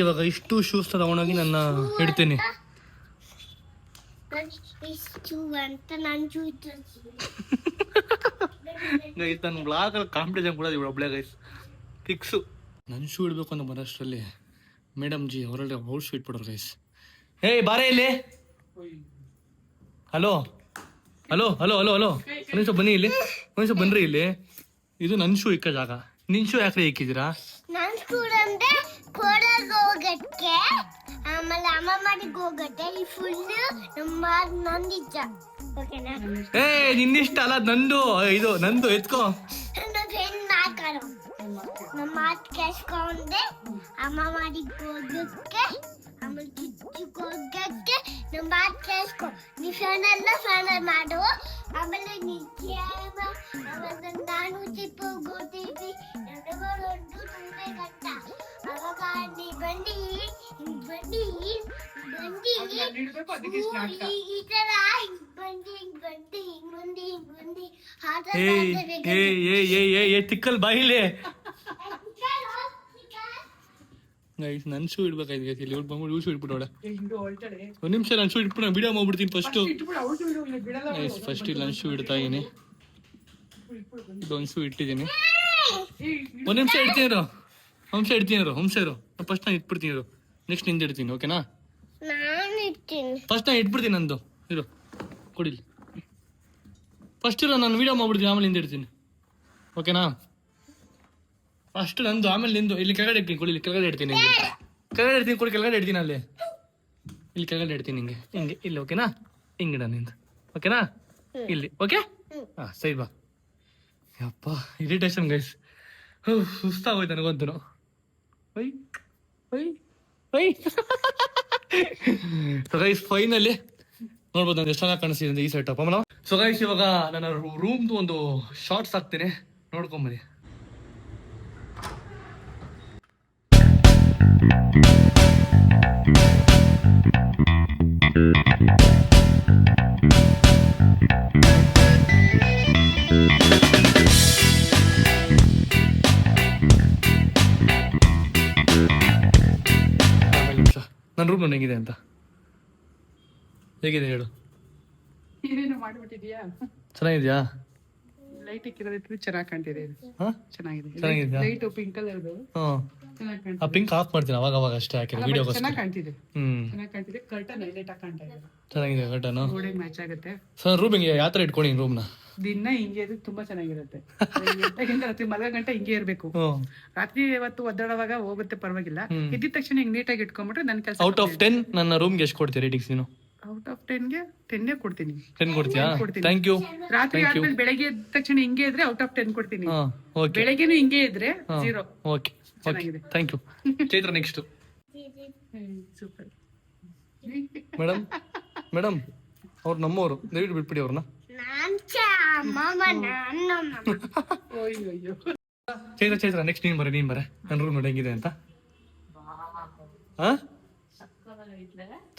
ಇವಾಗ ಇಷ್ಟು ಶೂಸ್ ತಗೊಂಡೋಗಿ ನನ್ನ ಇಡ್ತೀನಿ. ಗೈಸ್ ನನ್ನ ಬ್ಲಾಗಲ್ಲಿ ಕಾಂಪಿಟೇಷನ್ ಕೂಡ ಇವಳು ಒಬ್ಳೆ ಗೈಸ್, ಫಿಕ್ಸು. ನನ್ನ ಶೂ ಇಡಬೇಕು ಅಂತ ಬರೋಷ್ಟರಲ್ಲಿ ಮೇಡಮ್ ಜಿ ಅವರಲ್ಲಿ ಅವ್ರು ಶೂ ಇಟ್ಬಿಡೋರು ಗೈಸ್. ಏಯ್ ಬಾರೇ ಇಲ್ಲಿ. ಹಲೋ ಒಂದ್ಸ ಬನ್ನಿ ಇಲ್ಲಿ, ಒಂದ್ಸ ಬನ್ರಿ ಇಲ್ಲಿ. ಇದು ನನ್ನ ಶೂ ಇಕ್ಕ ಜಾಗ, ನಿನ್ ಶೂ ಯಾಕ್ರೆ ಇಕ್ಕಿದ್ದೀರಾ? ನನ್ ಸ್ಕೂಲ್ ಅಂದ್ರೆ ಕೋಡಾಗ ಹೋಗಕ್ಕೆ, ಆಮೇಲೆ ಅಮ್ಮ ಮಾಡಿಗೆ ಹೋಗತ್ತೆ. ಈ ಫುಲ್ ನಂದಿದ್ದ. ಓಕೆನಾ? ಏ ನಿನ್ನಿಷ್ಟ ಅಲ್ಲ, ನಂದು. ಇದು ನಂದು, ಎತ್ಕೋ. ನಮ್ಮ ಮಾತು ಕೇಳಿಸ್ಕೊಂಡೆ ಅಮ್ಮ ಮಾಡಿಗೆ ಹೋಗಕ್ಕೆ, ಆಮೇಲೆ ಕಿಚ್ಚಕ್ಕೆ ಹೋಗಕ್ಕೆ ನಮ್ಮ ಮಾತು ಕೇಳಿಸ್ಕೊ. ನೀ ಫ್ಯಾನಲ್ ಮಾಡು. ಆಮೇಲೆ ನಾನು ಚಿಪ್ಪು ಗೊತ್ತಿದ್ವಿ ತುಂಬೆ ಕಟ್ಟ. ಅವಾಗ ನೀ ಬಂದು ಈ ತರ ಬಂದು ತಿಕ್ಕಲ್ ಬಾಯಿಲೆ. ನನ್ ಶೂ ಇಡ್ಬೇಕಾಯ್ತು ಇಲ್ಲಿ. ಇವ್ಳು ಬಂದ್ಬಿಟ್ಟು ಶೂ ಇಟ್ಬಿಟ್ಟವಳೆ. ಒಂದ್ ನಿಮಿಷ ನಾನು ಶೂ ಇಟ್ಬಿಟ್ಟು ವಿಡಿಯೋ ಮಾಡ್ಬಿಡ್ತೀನಿ ಫಸ್ಟ್. ಇಲ್ಲಿ ನಾನು ಶೂ ಇಡ್ತಾ ಇದೀನಿ. ಇದೊಂದು ಶೂ ಇಟ್ಟಿದ್ದೀನಿ. ಒಂದ್ ನಿಮಿಷ ಇಡ್ತೀನಿ. ಹಂಸ ಇರು. ಫಸ್ಟ್ ನಾನು ಇಟ್ಬಿಡ್ತೀನಿ. ನೆಕ್ಸ್ಟ್ ನಿಂದ ಇಡ್ತೀನಿ. ಓಕೆನಾ? ಫಸ್ಟ್ ನಾನು ಇಟ್ಬಿಡ್ತೀನಿ ನಂದು. ಇರು, ಕೊಡಿಲಿ. ಫಸ್ಟ್ ಇರೋ ನಾನು ವಿಡಿಯೋ ಮಾಡ್ಬಿಡ್ತೀನಿ, ಆಮೇಲೆ ನಿಂದ ಇಡ್ತೀನಿ. ಓಕೆನಾ? ಫಸ್ಟ್ ನಂದು, ಆಮೇಲೆ ನಿಂದು. ಇಲ್ಲಿ ಕೆಳಗಡೆ ಇಡ್ತೀನಿ, ಕೊಡಿ. ಇಲ್ಲಿ ಕೆಳಗಡೆ ಇಡ್ತೀನಿ. ಕೊಡಿ, ಕೆಳಗಡೆ ಇಡ್ತೀನಿ. ಅಲ್ಲಿ ಇಲ್ಲಿ ಕೆಳಗಡೆ ಇಡ್ತೀನಿ. ಹಿಂಗೆ ಇಲ್ಲಿ. ಓಕೆನಾ? ಹಿಂಗಿಡ ನಿಂದು. ಓಕೆನಾ? ಇಲ್ಲಿ. ಓಕೆ? ಹಾಂ ಸರಿ, ಬಾ. ಯಪ್ಪ ಇರಿಟೇಷನ್ ಗೈಸ್, ಸುಸ್ತಾಗೋಯ್ತು ನನಗಂತೂ. ಸೊ ಗೈಸ್ ಫೈನಲಿ ನೋಡ್ಬೋದು ನಾನು ಎಷ್ಟು ಚೆನ್ನಾಗಿ ಕಾಣಿಸ್ತಿದೆ ಈ ಸೆಟಪ್. ಆಮೇಲೆ ಸೊ ಗೈಸ್ ಇವಾಗ ನನ್ನ ರೂಮ್ದು ಒಂದು ಶಾರ್ಟ್ಸ್ ಹಾಕ್ತೀನಿ, ನೋಡ್ಕೊಂಬನ್ನಿ. ನನ್ನ ರೂಮ್ ನಾನು ಹೆಂಗಿದೆ ಅಂತ ಹೇಗಿದೆ ಹೇಳು. ಏನೇನು ಮಾಡ್ಬಿಟ್ಟಿದ್ಯಾ? ಚೆನ್ನಾಗಿದ್ಯಾ? ಲೈಟ್ ಇಕ್ಕಿರೋದಿತ್ತು ಚೆನ್ನಾಗಿ ಕಾಣ್ತಿದೆ ಇದು. ಹಾ ಚೆನ್ನಾಗಿದೆ ಚೆನ್ನಾಗಿದ್ಯಾ? ಲೈಟ್ ಪಿಂಕ್ ಕಲರ್ ಹ್ಮ್ ಚೆನ್ನಾಗಿ ಆ ಕಾಣ್ತಿದೆ. ಪಿಂಕ್ ಆಫ್ ಮಾಡ್ತೀನಿ ಅವಾಗ ಅವಾಗ ಅಷ್ಟೇ ಹಾಕಿದ್ರೆ ವಿಡಿಯೋಗೋಸ್ಕರ. ಚೆನ್ನಾಗಿ ಕಾಣ್ತಿದೆ ಹ್ಮ್ ಚೆನ್ನಾಗಿ ಕಾಣ್ತಿದೆ. ಕರ್ಟನ್ ಹೈಲೈಟ್ ಆಗಿ ಕಾಣ್ತಾ ಇದೆ. ಚೆನ್ನಾಗಿದೆ ಕಟನು. ಗೋಡೆಗೆ ಮ್ಯಾಚ್ ಆಗುತ್ತೆ. ಸರ್ ರೂಮ್ ಹಿಂಗೆ ಯಾವ ಥರ ಇಟ್ಕೊಂಡು ರೂಮ್ನ? ದಿನ ಹಿಂಗೆ ಇದ್ರೆ ತುಂಬಾ ಚೆನ್ನಾಗಿರುತ್ತೆ. ರಾತ್ರಿ ಮಲಗೋ ಗಂಟೆ ಹಿಂಗೆ ಇರ್ಬೇಕು. ಹ್ಮ್ ರಾತ್ರಿ ಇವತ್ತು ಒದ್ದಾಡುವಾಗ ಹೋಗುತ್ತೆ ಪರವಾಗಿಲ್ಲ. ಎದ್ದಿದ ತಕ್ಷಣ ಹಿಂಗ್ ನೀಟಾಗಿ ಇಟ್ಕೊಂಡ್ಬಿಟ್ರೆ ನನ್ನ ಕೆಲಸ. ಔಟ್ ಆಫ್ 10 ನನ್ನ ರೂಮ್ಗೆ ಎಷ್ಟು ಕೊಡ್ತೀಯ ರೇಟಿಂಗ್ಸ್ ನೀನು? ಔಟ್ ಆಫ್ 10ಗೆ 10 ಕೊಡ್ತೀನಿ. 10 ಕೊಡ್ತೀಯಾ? ಕೊಡ್ತೀನಿ. Thank you. ರಾತ್ರಿ ಆದ್ಮೇಲೆ ಬೆಳಗ್ಗೆ ಎದ್ದ ತಕ್ಷಣ ಹಿಂಗೆ ಇದ್ರೆ ಔಟ್ ಆಫ್ 10 ಕೊಡ್ತೀನಿ. ಹಾ ಓಕೆ ಬೆಳಗ್ಗೆನೂ ಹಿಂಗೆ ಇದ್ರೆ 0. ಓಕೆ ಓಕೆ ಚೆನ್ನಾಗಿದೆ. Thank you. Chaitra next. Super. Madam madam ಅವ್ರು ನಮ್ಮವರು, ದಯವಿಟ್ಟು ಬಿಟ್ಬಿಡಿ ಅವ್ರನ್ನ. ಅಯ್ಯೋ ಚೈತ್ರ ಚೈತ್ರ ನೆಕ್ಸ್ಟ್ ನೀನ್ ಬರ ನನ್ನ ರೂಮ್ ನೋಡಿ ಹೆಂಗಿದೆ ಅಂತ. ಹಾ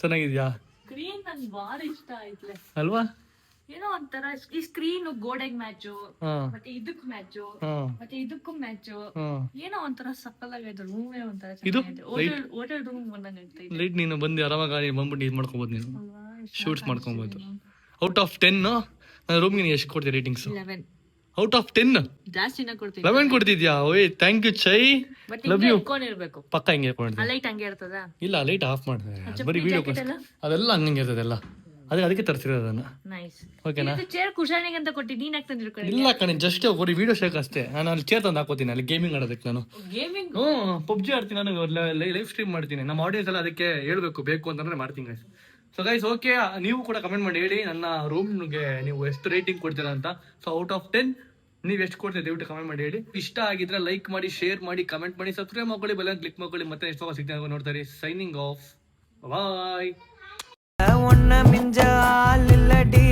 ಚೆನ್ನಾಗಿದ್ಯಾ ಸ್ಕ್ರೀನ್ ನನ್ಗೆ ಭಾರಿ ಇಷ್ಟ ಆಯ್ತಲೆ. ಅಲ್ವಾ? ಏನೋ ಒಂಥರ ಈ ಸ್ಕ್ರೀನ್ ಗೋಡೆಗ್ ಮ್ಯಾಚು, ಹಾ ಮತ್ತೆ ಇದಕ್ ಮ್ಯಾಚು, ಹಾ ಮತ್ತೆ ಇದಕ್ಕೂ ಮ್ಯಾಚು. ಹಾ ಏನೋ ಒಂಥರ ಸಕ್ಕಲಾಗೈತೆ. ರೂಮೇ ಒಂಥರ ಇದು ಹೋಟೆಲ್ ರೂಮ್ ಬಂದಂಗೆ ಆಗ್ತೈತೆ. ಲೈಟ್ ನೀನು ಬಂದು ಆರಾಮಾಗಿ ಬಂದ್ಬಿಟ್ಟು ಇದು ಮಾಡ್ಕೊಬೋದು, ನೀನು ಶೂಟ್ಸ್ ಮಾಡ್ಕೊಬೋದು. ಔಟ್ ಆಫ್ 10 ನನ್ನ ರೂಮ್ಗೆ ನೀನು ಎಷ್ಟು ಕೊಡ್ತೀಯ ರೇಟಿಂಗ್ಸ್? 11. ಔಟ್ ಆಫ್ 10 ಜಾಸ್ತಿನ ಕೊಡ್ತೀನಿ. 11 ಕೊಡ್ತಿದ್ಯಾ? ಓಯ್ ಥ್ಯಾಂಕ್ ಯು ಚೈ, ಬಟ್ ಲವ್ ಯು. ಇಟ್ಕೊಂಡಿರ್ಬೇಕು. ಪಕ್ಕ ಹಿಂಗೆ ಇಟ್ಕೊಂಡಿದ್ದೆ. ಲೈಟ್ ಹಂಗೆ ಇರ್ತದ. ಇಲ್ಲ ಲೈಟ್ ಆಫ್ ಮಾಡಿದೆ, ಬರೀ jacket ವಿಡಿಯೋ ಎಲ್ಲ? ಅದೆಲ್ಲ ಹಂಗೆ ಇರ್ತದೆಲ್ಲ. ಅದಕ್ಕೆ ತರಿಸಿರೋದು ಅದನ್ನ. ನೈಸ್. ಓಕೆನಾ? ಚೇರ್ ಕುಶಾನಿಗೆ ಅಂತ ಕೊಟ್ಟಿ ನೀನ್ ಯಾಕೆ ತಂದಿರ್ಕೊಳ್ಳಿ? ಇಲ್ಲ ಕಣೆ, ಜಸ್ಟ್ ಬರೀ ವಿಡಿಯೋ ಶೇಕ್ ಅಷ್ಟೇ. ನಾನು ಅಲ್ಲಿ ಚೇರ್ ತಂದು ಹಾಕೋತೀನಿ, ಅಲ್ಲಿ ಗೇಮಿಂಗ್ ಆಡೋದಕ್ಕೆ. ನಾನು ಗೇಮಿಂಗ್ ಪಬ್ಜಿ ಆಡ್ತೀನಿ, ನಾನು ಲೈವ್ ಸ್ಟ್ರೀಮ್ ಮಾಡ್ತೀನಿ. ನಮ್ಮ ಆಡಿಯನ್ಸ್ ಎಲ್ಲ ಅದಕ್ಕೆ ಹೇಳ್ಬೇಕು, ಬೇಕು ಅಂತಂದ್ರೆ ಮಾಡ್ತೀನಿ ಗೈಸ್. ಸೊ ಗೈಸ್ ಓಕೆ, ನೀವು ಕೂಡ ಕಮೆಂಟ್ ಮಾಡಿ ಹೇಳಿ ನನ್ನ ರೂಮ್ಗೆ ನೀವು ಎಷ್ಟು ರೇಟಿಂಗ್ ಕೊಡ್ತೀರಾ ಅಂತ. ಸೊ ಔಟ್ ಆಫ್ 10 ನೀವು ಎಷ್ಟು ಕೊಡ್ತೀರಾ ದಯವಿಟ್ಟು ಕಮೆಂಟ್ ಮಾಡಿ ಹೇಳಿ. ಇಷ್ಟ ಆಗಿದ್ರೆ ಲೈಕ್ ಮಾಡಿ, ಶೇರ್ ಮಾಡಿ, ಕಮೆಂಟ್ ಮಾಡಿ, ಸಬ್ಸ್ಕ್ರೈಬ್ ಮಾಡ್ಕೊಳ್ಳಿ, ಬೆಲ್ ಕ್ಲಿಕ್ ಮಾಡ್ಕೊಳ್ಳಿ. ಮತ್ತೆ ಎಷ್ಟು ಸಿಗ್ತಾನೆ ನೋಡ್ತಾರೆ. ಸೈನಿಂಗ್ ಆಫ್, ಬಾಯ್. ஒன்ன மிஞ்ச ஆள் இல்லடி